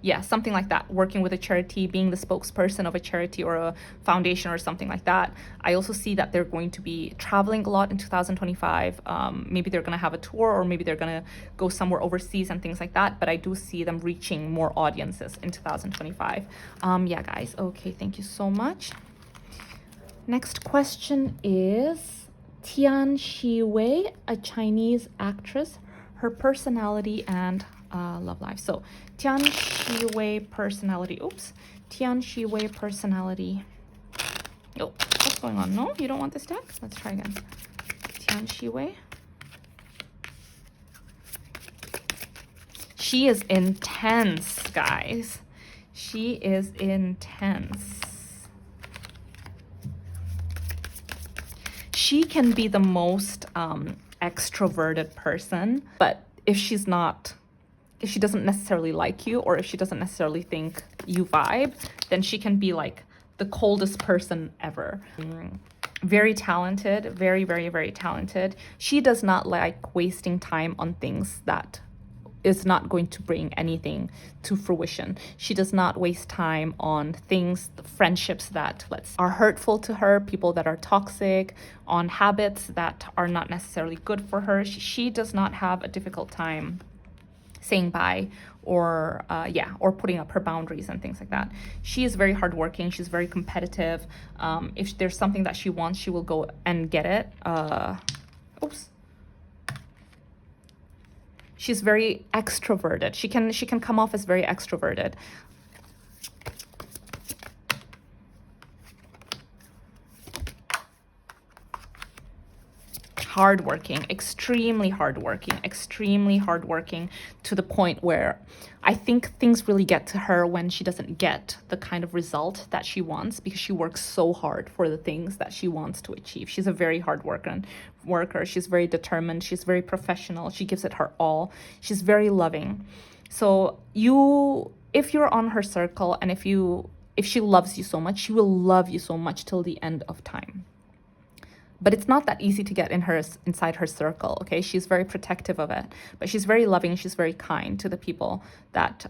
[SPEAKER 1] Yeah, something like that, working with a charity, being the spokesperson of a charity or a foundation or something like that. I also see that they're going to be traveling a lot in 2025. Maybe they're going to have a tour, or maybe they're going to go somewhere overseas and things like that, but I do see them reaching more audiences in 2025. Yeah, guys. Okay, thank you so much. Next question is Tian Xiwei, a Chinese actress, her personality and love life. So Tian Xiwei personality. Oops. Tian Xiwei personality. Oh, what's going on? No, you don't want this deck? Let's try again. Tian Xiwei. She is intense, guys. She is intense. She can be the most extroverted person, but if she doesn't necessarily like you, or if she doesn't necessarily think you vibe, then she can be like the coldest person ever. Very talented, very, very, very talented. She does not like wasting time on things that is not going to bring anything to fruition. She does not waste time on things, friendships that are hurtful to her, people that are toxic, on habits that are not necessarily good for her. She does not have a difficult time saying bye, or or putting up her boundaries and things like that. She is very hardworking. She's very competitive. If there's something that she wants, she will go and get it. Oops. She's very extroverted. She can come off as very extroverted. Hardworking, extremely hardworking to the point where I think things really get to her when she doesn't get the kind of result that she wants, because she works so hard for the things that she wants to achieve. She's a very hard worker. She's very determined. She's very professional. She gives it her all. She's very loving. So if you're on her circle, and if you if she loves you so much, she will love you so much till the end of time. But it's not that easy to get inside her circle, okay? She's very protective of it, but she's very loving, she's very kind to the people that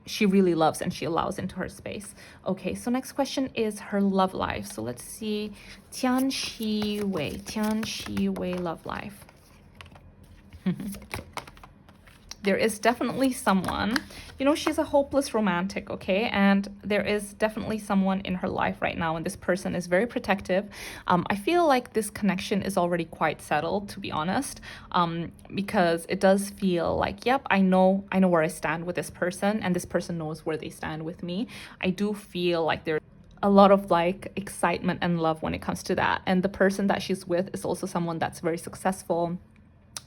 [SPEAKER 1] she really loves and she allows into her space. Okay, so next question is her love life. So let's see, Tian Xiwei love life. There is definitely someone, you know, she's a hopeless romantic, okay? And there is definitely someone in her life right now, and this person is very protective. I feel like this connection is already quite settled, to be honest, because it does feel like, yep, I know where I stand with this person, and this person knows where they stand with me. I do feel like there's a lot of like excitement and love when it comes to that. And the person that she's with is also someone that's very successful,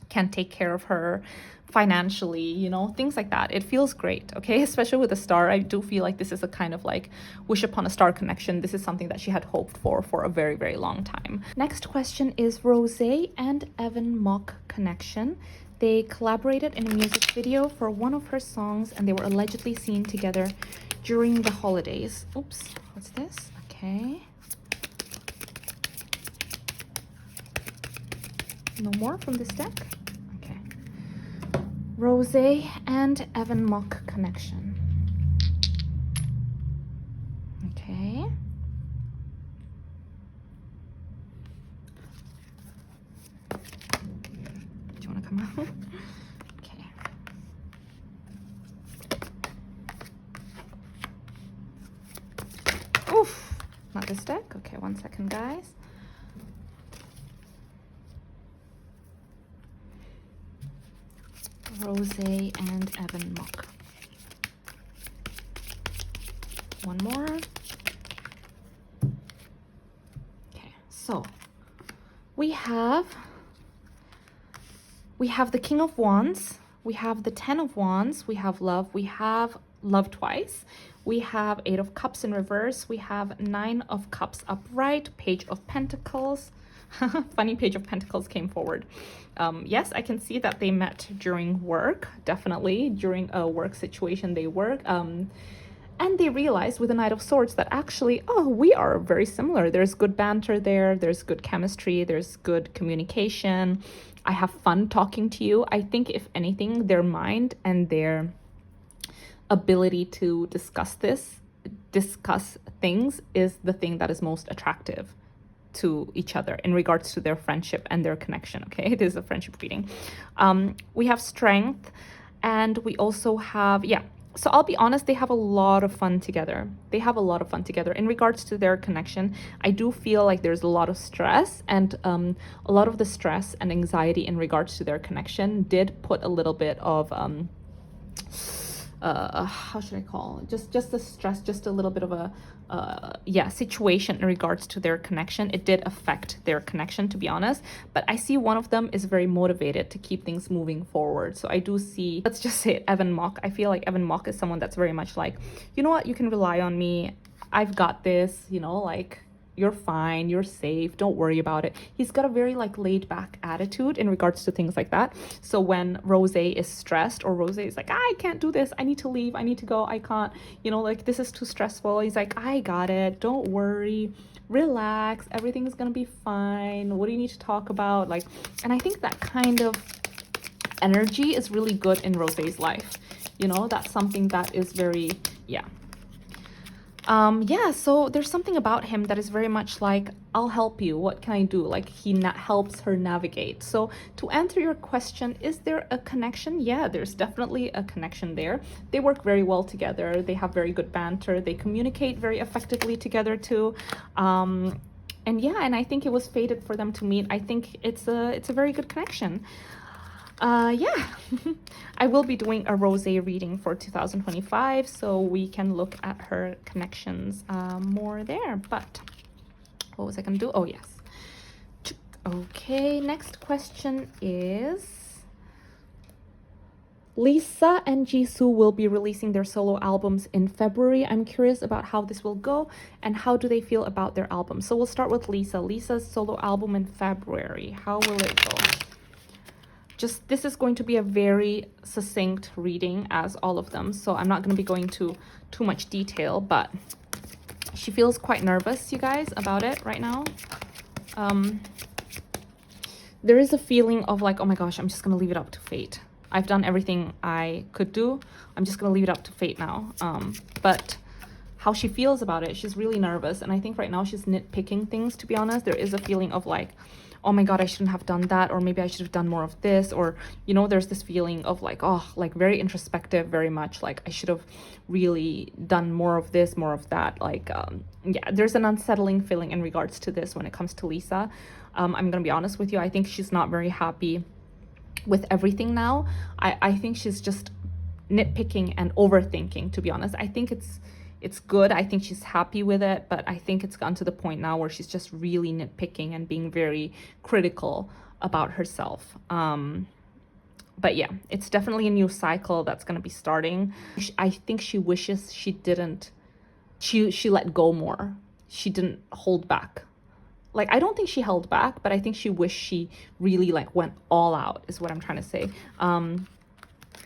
[SPEAKER 1] can take care of her financially, you know, things like that. It feels great, okay? Especially with a star, I do feel like this is a kind of like wish upon a star connection. This is something that she had hoped for a very, very long time. Next question is Rosé and Evan Mock connection. They collaborated in a music video for one of her songs, and they were allegedly seen together during the holidays. Oops, what's this? Okay. No more from this deck? Okay. Rosé and Evan Mock connection. Okay. Do you want to come out? Okay. Oof! Not this deck? Okay, 1 second, guys. Rosé and Evan Mock. One more. Okay, so we have the King of Wands, we have the Ten of Wands, we have love, we have love twice, we have Eight of Cups in reverse, we have Nine of Cups upright, Page of Pentacles. Funny, Page of Pentacles came forward. Yes, I can see that they met during work, definitely during a work situation they work, and they realized with the Knight of Swords that actually, oh, we are very similar. There's good banter there, there's good chemistry, there's good communication. I have fun talking to you. I think if anything, their mind and their ability to discuss things is the thing that is most attractive to each other in regards to their friendship and their connection. Okay, it is a friendship reading. We have strength, and we also have, yeah, so I'll be honest, they have a lot of fun together. They have a lot of fun together. In regards to their connection, I do feel like there's a lot of stress, and a lot of the stress and anxiety in regards to their connection did put a little bit of how should I call it? Just the stress, just a little bit of a situation in regards to their connection. It did affect their connection, to be honest, but I see one of them is very motivated to keep things moving forward. So I do see, let's just say Evan Mock. I feel like Evan Mock is someone that's very much like, you know what, you can rely on me, I've got this, you know, like, you're fine, you're safe, don't worry about it. He's got a very like laid back attitude in regards to things like that. So when Rosé is stressed, or Rosé is like, I can't do this, I need to leave, I need to go, I can't, you know, like, this is too stressful, he's like, I got it, don't worry, relax, everything's gonna be fine, what do you need to talk about? Like, and I think that kind of energy is really good in Rosé's life. You know, that's something that is very, yeah. Yeah, so there's something about him that is very much like, I'll help you, what can I do? Like, he helps her navigate. So to answer your question, is there a connection? Yeah, there's definitely a connection there. They work very well together, they have very good banter, they communicate very effectively together too. And yeah, and I think it was fated for them to meet. I think it's a very good connection. Yeah, I will be doing a Rosé reading for 2025, so we can look at her connections more there. But what was I gonna do? Oh, yes. Okay, next question is, Lisa and Jisoo will be releasing their solo albums in February. I'm curious about how this will go and how do they feel about their album. So we'll start with Lisa. Lisa's solo album in February. How will it go? Just, this is going to be a very succinct reading as all of them, so I'm not going to be going to too much detail, but She feels quite nervous, you guys, about it right now. There is a feeling of like, oh my gosh, I'm just gonna leave it up to fate. I've done everything I could do. I'm just gonna leave it up to fate now. But how she feels about it, she's really nervous. And I think right now she's nitpicking things, to be honest. There is a feeling of like, oh my god, I shouldn't have done that, or maybe I should have done more of this, or, you know, there's this feeling of like, oh, like very introspective, very much like I should have really done more of this, more of that. Like, yeah, there's an unsettling feeling in regards to this when it comes to Lisa. I'm gonna be honest with you, I think she's not very happy with everything now. I think she's just nitpicking and overthinking, to be honest. I think it's good. I think she's happy with it, but I think it's gotten to the point now where she's just really nitpicking and being very critical about herself. But yeah, it's definitely a new cycle that's going to be starting. I think she wishes she didn't, she let go more. She didn't hold back. Like, I don't think she held back, but I think she wished she really like went all out, is what I'm trying to say.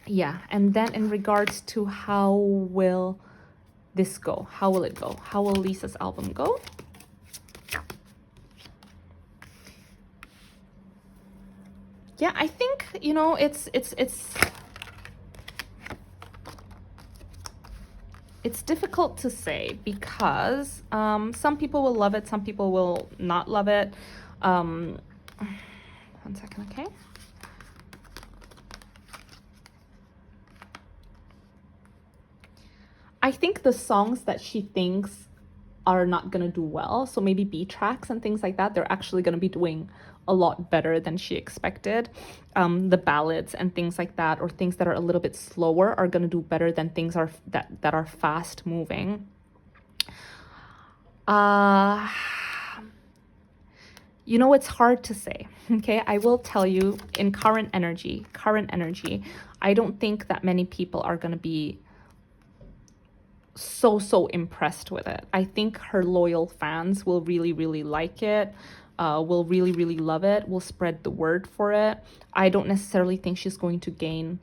[SPEAKER 1] Yeah, and then in regards to how will this go? How will it go? How will Lisa's album go? Yeah, I think, you know, it's difficult to say because some people will love it, some people will not love it. 1 second, okay? I think the songs that she thinks are not gonna do well, so maybe B tracks and things like that, they're actually gonna be doing a lot better than she expected. The ballads and things like that, or things that are a little bit slower, are gonna do better than things that are fast moving. You know, it's hard to say, okay? I will tell you, in current energy, I don't think that many people are gonna be so impressed with it. I think her loyal fans will really like it, will really love it, will spread the word for it. I don't necessarily think she's going to gain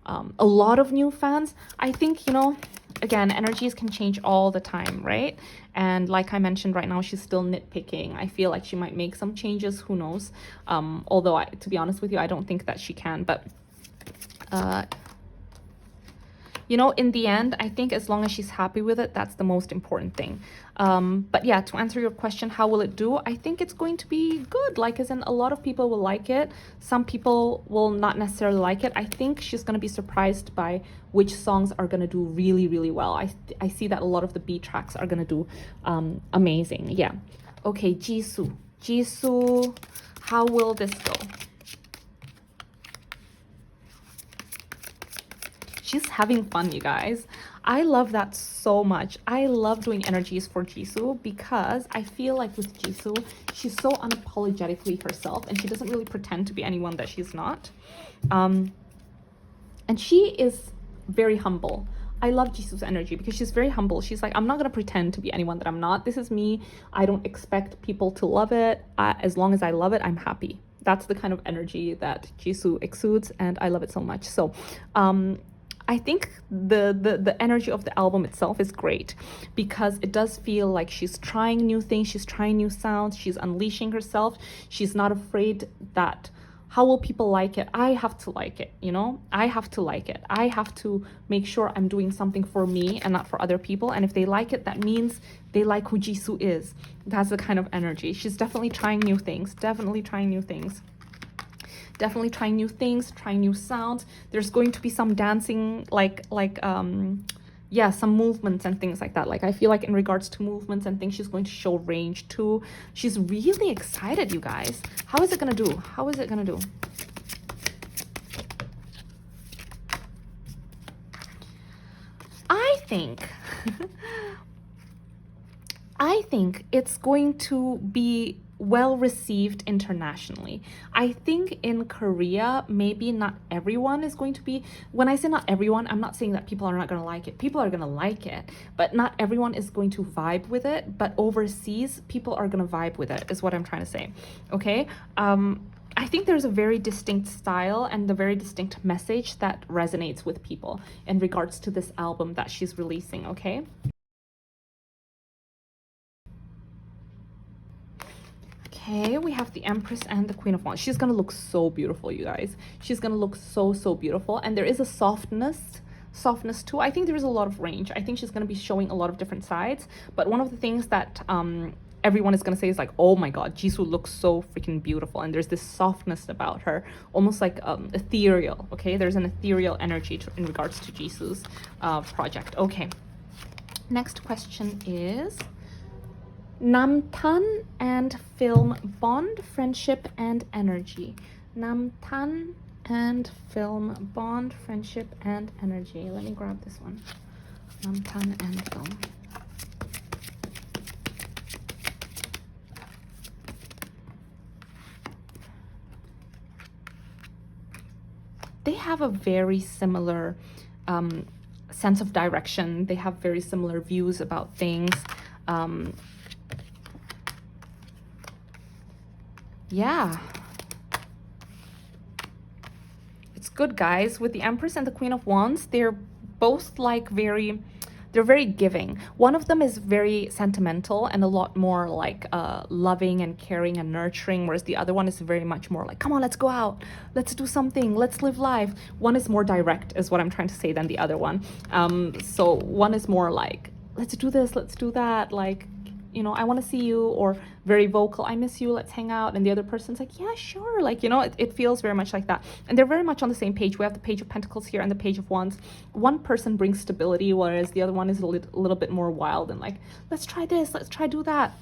[SPEAKER 1] a lot of new fans. I think, you know, again, energies can change all the time, right? And like I mentioned, right now she's still nitpicking. I feel like she might make some changes, who knows? Although to be honest with you, I don't think that she can. But you know, in the end, I think as long as she's happy with it, that's the most important thing. But yeah, to answer your question, how will it do? I think it's going to be good. Like, as in, a lot of people will like it. Some people will not necessarily like it. I think she's going to be surprised by which songs are going to do really well. I see that a lot of the B tracks are going to do amazing. Yeah. Okay, Jisoo. Jisoo, how will this go? She's having fun, you guys. I love that so much. I love doing energies for Jisoo because I feel like with Jisoo, she's so unapologetically herself and she doesn't really pretend to be anyone that she's not. And she is very humble. I love Jisoo's energy because she's very humble. She's like, I'm not going to pretend to be anyone that I'm not. This is me. I don't expect people to love it. As long as I love it, I'm happy. That's the kind of energy that Jisoo exudes, and I love it so much. So, I think the energy of the album itself is great because it does feel like she's trying new things, she's trying new sounds, she's unleashing herself. She's not afraid that, how will people like it? I have to like it, you know? I have to like it. I have to make sure I'm doing something for me and not for other people. And if they like it, that means they like who Jisoo is. That's the kind of energy. She's definitely trying new things, definitely trying new things. Definitely trying new things, trying new sounds. There's going to be some dancing, yeah, some movements and things like that. Like, I feel like in regards to movements and things, she's going to show range too. She's really excited, you guys. How is it gonna do? How is it gonna do? I think I think it's going to be well received internationally. I think in Korea, maybe not everyone is going to be, when I say not everyone, I'm not saying that people are not going to like it. People are going to like it, but not everyone is going to vibe with it. But overseas, people are going to vibe with it, is what I'm trying to say. Okay. I think there's a very distinct style and a very distinct message that resonates with people in regards to this album that she's releasing, okay? Okay, we have the Empress and the Queen of Wands. She's gonna look so beautiful, you guys. She's gonna look so beautiful, and there is a softness too. I think there is a lot of range. I think she's gonna be showing a lot of different sides, but one of the things that everyone is gonna say is like, oh my god, Jisoo looks so freaking beautiful, and there's this softness about her, almost like ethereal. Okay, there's an ethereal energy in regards to Jisoo's project. Okay, next question is Namtan and Film Bond, Friendship and Energy. Namtan and Film Bond, Friendship and Energy. Let me grab this one. Namtan and Film. They have a very similar sense of direction. They have very similar views about things. Yeah, it's good, guys. With the Empress and the Queen of Wands, they're both like they're very giving. One of them is very sentimental and a lot more like loving and caring and nurturing, whereas the other one is very much more like, come on, let's go out, let's do something, let's live life. One is more direct, is what I'm trying to say, than the other one. So one is more like, let's do this, let's do that, like, you know, I want to see you, or very vocal, I miss you, let's hang out. And the other person's like, yeah, sure. Like, you know, it feels very much like that. And they're very much on the same page. We have the Page of Pentacles here and the Page of Wands. One person brings stability, whereas the other one is a little bit more wild and like, let's try this, let's try do that.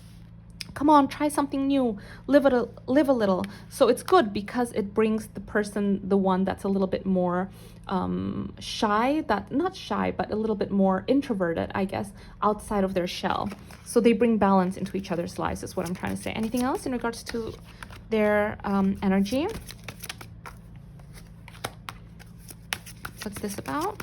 [SPEAKER 1] Come on, try something new, live a little. So it's good because it brings the one that's a little bit more shy, not shy, but a little bit more introverted, I guess, outside of their shell. So they bring balance into each other's lives, is what I'm trying to say. Anything else in regards to their energy? What's this about?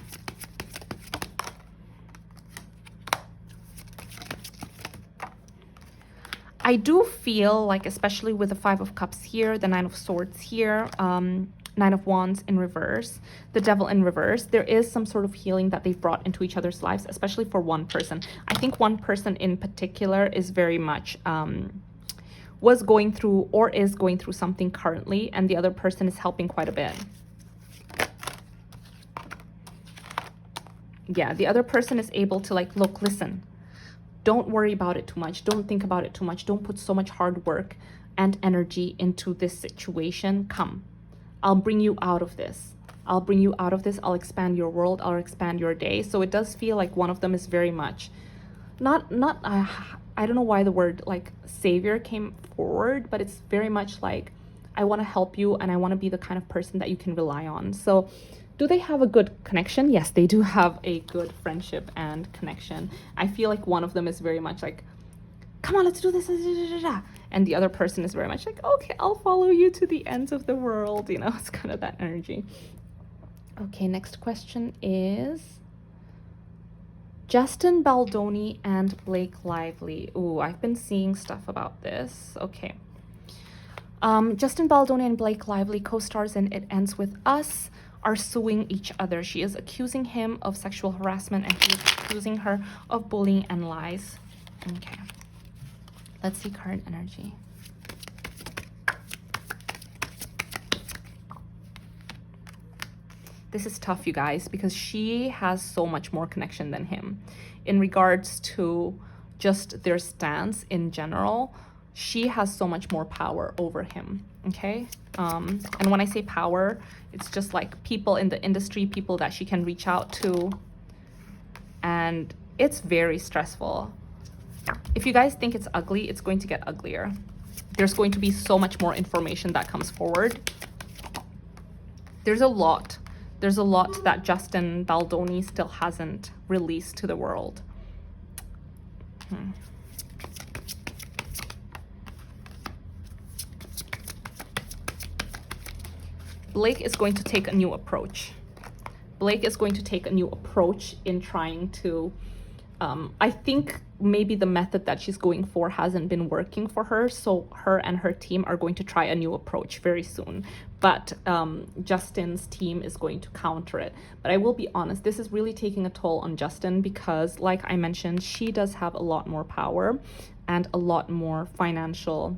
[SPEAKER 1] I do feel like, especially with the Five of Cups here, the Nine of Swords here, Nine of Wands in reverse, the Devil in reverse, there is some sort of healing that they've brought into each other's lives, especially for one person. I think one person in particular is very much was going through or is going through something currently, and the other person is helping quite a bit. Yeah, the other person is able to like, look, listen, don't worry about it too much. Don't think about it too much. Don't put so much hard work and energy into this situation. Come, I'll bring you out of this. I'll bring you out of this. I'll expand your world. I'll expand your day. So it does feel like one of them is very much I don't know why the word like savior came forward, but it's very much like, I want to help you and I want to be the kind of person that you can rely on. So do they have a good connection? Yes, they do have a good friendship and connection. I feel like one of them is very much like, come on, let's do this. And the other person is very much like, okay, I'll follow you to the ends of the world. You know, it's kind of that energy. Okay, next question is Justin Baldoni and Blake Lively. Ooh, I've been seeing stuff about this. Okay. Justin Baldoni and Blake Lively, co-stars in It Ends With Us, are suing each other. She is accusing him of sexual harassment and he is accusing her of bullying and lies. Okay. Let's see current energy. This is tough, you guys, because she has so much more connection than him. In regards to just their stance in general, she has so much more power over him, okay? And when I say power, it's just like people in the industry, people that she can reach out to, and it's very stressful. If you guys think it's ugly, it's going to get uglier. There's going to be so much more information that comes forward. There's a lot that Justin Baldoni still hasn't released to the world. Blake is going to take a new approach. Blake is going to take a new approach in trying to, I think maybe the method that she's going for hasn't been working for her, so her and her team are going to try a new approach very soon. But Justin's team is going to counter it. But I will be honest, this is really taking a toll on Justin because, like I mentioned, she does have a lot more power and a lot more financial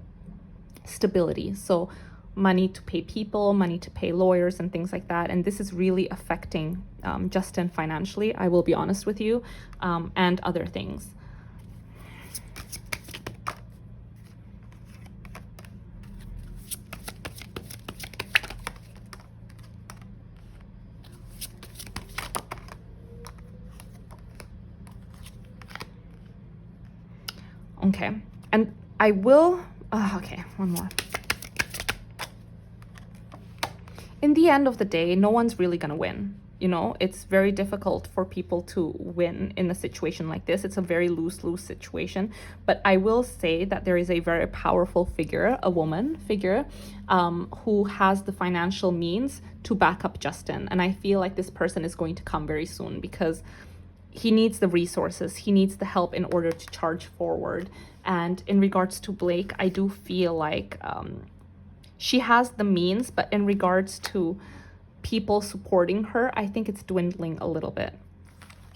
[SPEAKER 1] stability. So money to pay people, money to pay lawyers and things like that. And this is really affecting Justin financially, I will be honest with you, and other things. Okay, and I will, okay, one more. In the end of the day, no one's really gonna win. You know, it's very difficult for people to win in a situation like this. It's a very lose-lose situation. But I will say that there is a very powerful figure, a woman figure, who has the financial means to back up Justin. And I feel like this person is going to come very soon because he needs the resources, he needs the help in order to charge forward. And in regards to Blake, I do feel like she has the means, but in regards to people supporting her, I think it's dwindling a little bit.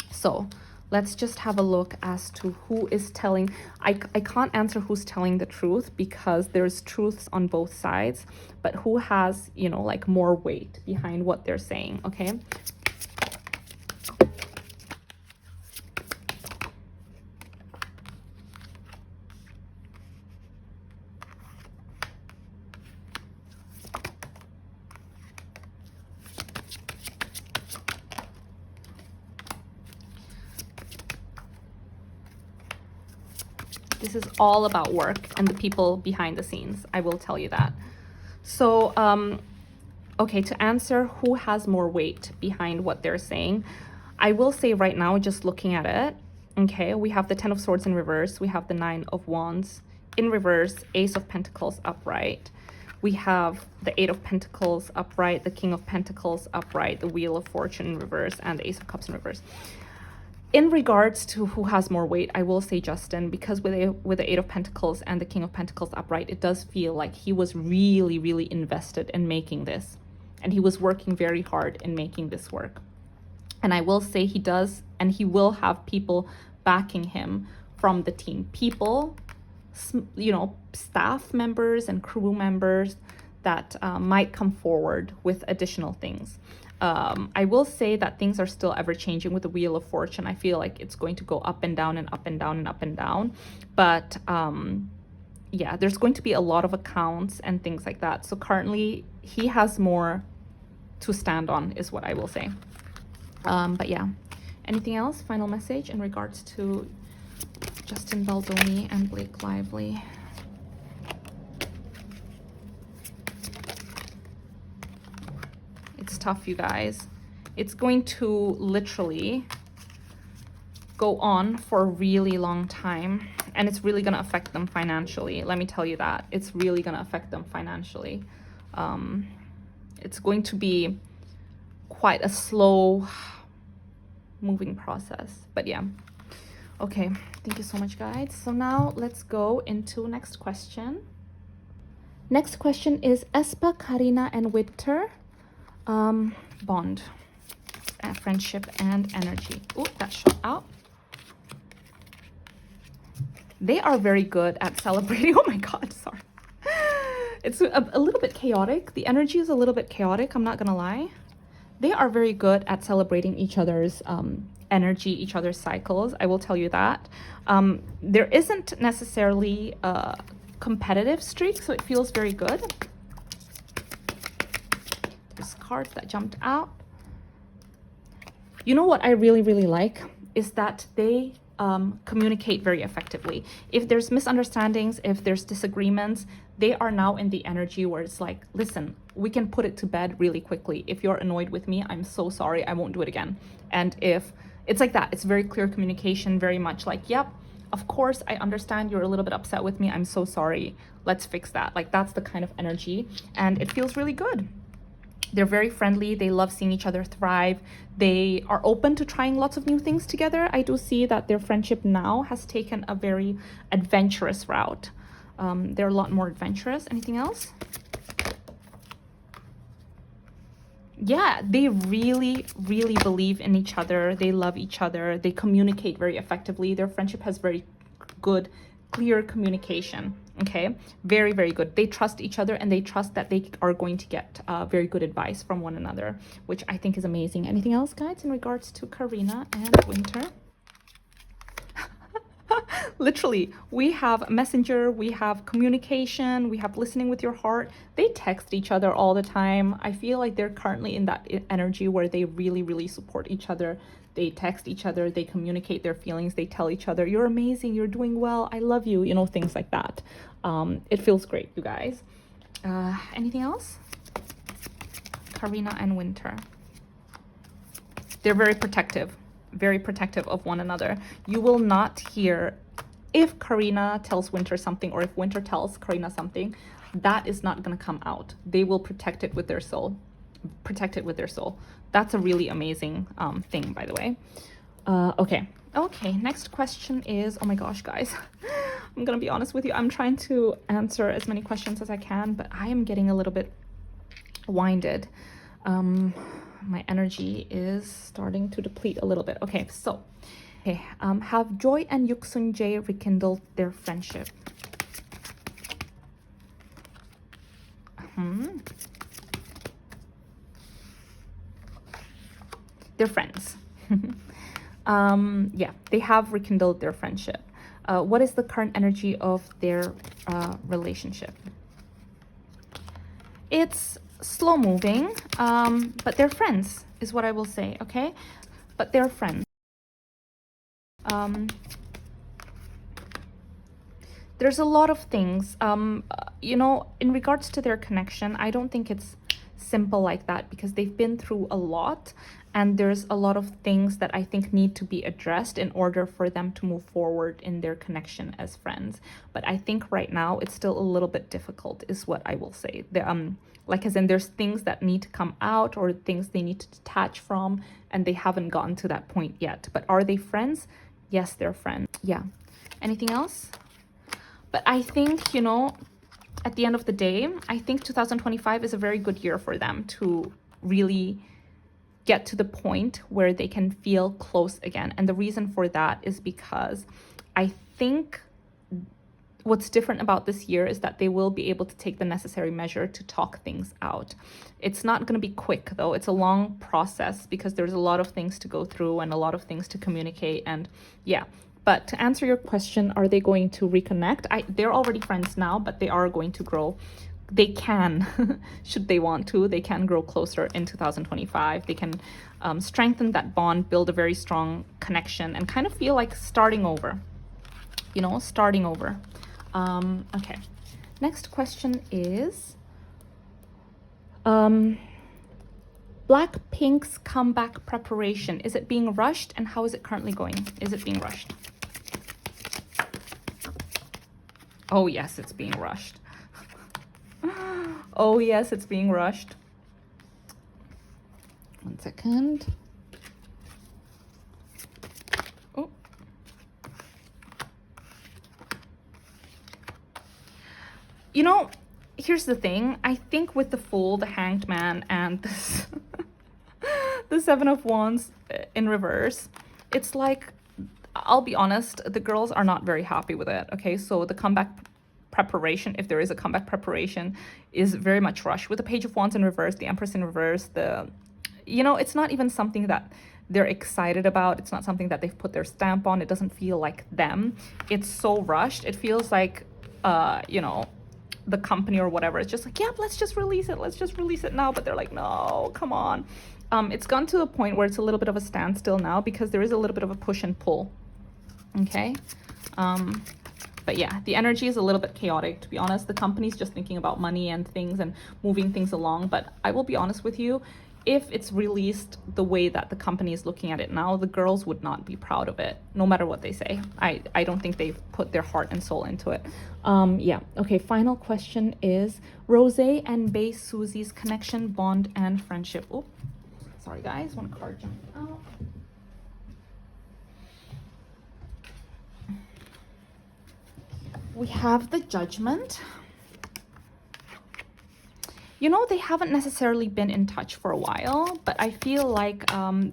[SPEAKER 1] So let's just have a look as to who is telling. I can't answer who's telling the truth because there's truths on both sides, but who has, you know, like more weight behind what they're saying, okay? This is all about work and the people behind the scenes. I will tell you that. So, okay, to answer who has more weight behind what they're saying, I will say right now, just looking at it, okay, we have the 10 of Swords in reverse. We have the 9 of Wands in reverse, Ace of Pentacles upright. We have the 8 of Pentacles upright, the King of Pentacles upright, the Wheel of Fortune in reverse, and the Ace of Cups in reverse. In regards to who has more weight, I will say Justin, because with the 8 of Pentacles and the King of Pentacles upright, it does feel like he was really, really invested in making this. And he was working very hard in making this work. And I will say he does, and he will have people backing him from the team. People, you know, staff members and crew members that might come forward with additional things. I will say that things are still ever changing with the Wheel of Fortune. I feel like it's going to go up and down and up and down and up and down. But yeah, there's going to be a lot of accounts and things like that. So currently he has more to stand on is what I will say. But yeah, anything else? Final message in regards to Justin Baldoni and Blake Lively. It's tough, you guys. It's going to literally go on for a really long time, and it's really going to affect them financially. Let me tell you that. It's really going to affect them financially. It's going to be quite a slow moving process, but yeah. Okay, thank you so much, guys. So now let's go into next question. Next question is Aespa Karina and Winter. Bond, friendship and energy. Oh, that shot out. They are very good at celebrating. Oh my god, sorry. It's a little bit chaotic. The energy is a little bit chaotic, I'm not gonna lie. They are very good at celebrating each other's energy, each other's cycles. I will tell you that. There isn't necessarily a competitive streak, so it feels very good. Cards that jumped out. You know what I really, really like is that they communicate very effectively. If there's misunderstandings, if there's disagreements, they are now in the energy where it's like, listen, we can put it to bed really quickly. If you're annoyed with me, I'm so sorry, I won't do it again. And if it's like that, it's very clear communication, very much like, yep, of course, I understand you're a little bit upset with me, I'm so sorry, let's fix that. Like, that's the kind of energy, and it feels really good. They're very friendly. They love seeing each other thrive. They are open to trying lots of new things together. I do see that their friendship now has taken a very adventurous route. They're a lot more adventurous. Anything else? Yeah, they really, really believe in each other. They love each other. They communicate very effectively. Their friendship has very good, clear communication. Okay, very, very good. They trust each other, and they trust that they are going to get very good advice from one another, which I think is amazing. Anything else, guys, in regards to Karina and Winter? Literally, we have messenger, we have communication, we have listening with your heart. They text each other all the time. I feel like they're currently in that energy where they really, really support each other. They text each other, they communicate their feelings, they tell each other, you're amazing, you're doing well, I love you, you know, things like that. It feels great, you guys. Anything else? Karina and Winter. They're very protective of one another. You will not hear, if Karina tells Winter something, or if Winter tells Karina something, that is not going to come out. They will protect it with their soul. That's a really amazing thing, by the way. Okay, next question is, oh my gosh, guys. I'm gonna be honest with you. I'm trying to answer as many questions as I can, but I am getting a little bit winded. My energy is starting to deplete a little bit. Okay, so have Joy and Sungjae rekindled their friendship? They're friends. Yeah, they have rekindled their friendship. What is the current energy of their relationship? It's slow moving, but they're friends, is what I will say, okay? But they're friends. There's a lot of things, you know, in regards to their connection. I don't think it's simple like that, because they've been through a lot, and there's a lot of things that I think need to be addressed in order for them to move forward in their connection as friends. But I think right now it's still a little bit difficult, is what I will say. Like, as in, there's things that need to come out, or things they need to detach from, and they haven't gotten to that point yet. But are they friends? Yes, they're friends. Yeah. Anything else? But I think, you know, at the end of the day, I think 2025 is a very good year for them to really get to the point where they can feel close again. And the reason for that is because I think what's different about this year is that they will be able to take the necessary measure to talk things out. It's not going to be quick, though. It's a long process, because there's a lot of things to go through and a lot of things to communicate. And yeah, but to answer your question, are they going to reconnect? They're already friends now, but they are going to grow. They can, should they want to, they can grow closer in 2025. They can strengthen that bond, build a very strong connection, and kind of feel like starting over, you know, starting over. Okay, next question is, Blackpink's comeback preparation. Is it being rushed, and how is it currently going? Is it being rushed? Oh yes, it's being rushed. Oh yes, it's being rushed. 1 second. Oh. You know, here's the thing. I think with the Fool, the Hanged Man, and this the Seven of Wands in reverse, it's like, I'll be honest, the girls are not very happy with it. Okay, so the comeback preparation, if there is a comeback preparation, is very much rushed. With the Page of Wands in reverse, the Empress in reverse, you know, it's not even something that they're excited about. It's not something that they've put their stamp on. It doesn't feel like them. It's so rushed. It feels like, you know, the company or whatever, it's just like, yeah, let's just release it now. But they're like, no, come on. It's gone to a point where it's a little bit of a standstill now, because there is a little bit of a push and pull. Okay. But yeah, the energy is a little bit chaotic, to be honest. The company's just thinking about money and things and moving things along. But I will be honest with you, if it's released the way that the company is looking at it now, the girls would not be proud of it, no matter what they say. I don't think they've put their heart and soul into it. Yeah. Okay, final question is Rosé and Bae Suzy's connection, bond, and friendship. Oh, sorry guys, one card jumped out. We have the Judgment. You know, they haven't necessarily been in touch for a while, but I feel like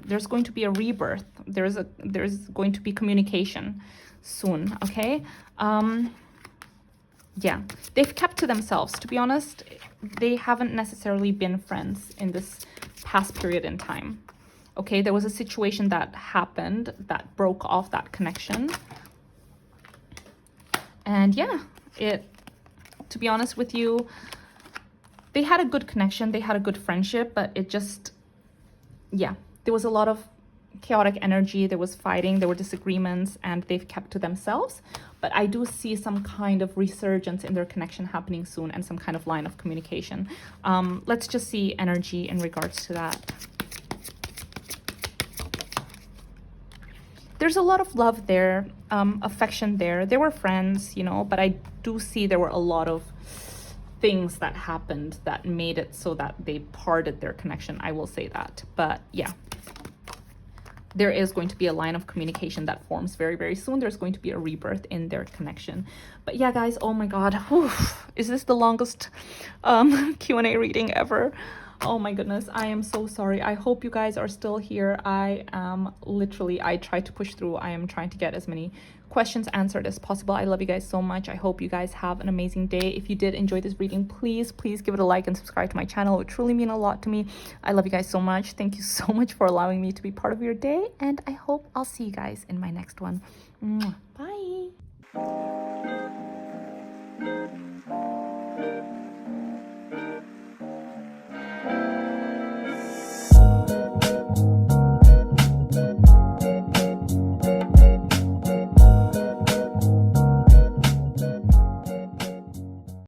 [SPEAKER 1] there's going to be a rebirth. there's going to be communication soon, okay? Yeah, they've kept to themselves. To be honest, they haven't necessarily been friends in this past period in time. Okay, there was a situation that happened that broke off that connection. And yeah, to be honest with you, they had a good connection, they had a good friendship, but it just, yeah, there was a lot of chaotic energy, there was fighting, there were disagreements, and they've kept to themselves. But I do see some kind of resurgence in their connection happening soon and some kind of line of communication. Let's just see energy in regards to that. There's a lot of love there, affection there. They were friends, you know, but I do see there were a lot of things that happened that made it so that they parted their connection. I will say that. But yeah, there is going to be a line of communication that forms very, very soon. There's going to be a rebirth in their connection. But yeah, guys, oh my God. Whew, is this the longest Q&A reading ever? Oh my goodness, I am so sorry. I hope you guys are still here. I try to push through. I am trying to get as many questions answered as possible. I love you guys so much. I hope you guys have an amazing day. If you did enjoy this reading, please give it a like and subscribe to my channel. It would truly mean a lot to me. I love you guys so much. Thank you so much for allowing me to be part of your day, and I hope I'll see you guys in my next one. Bye.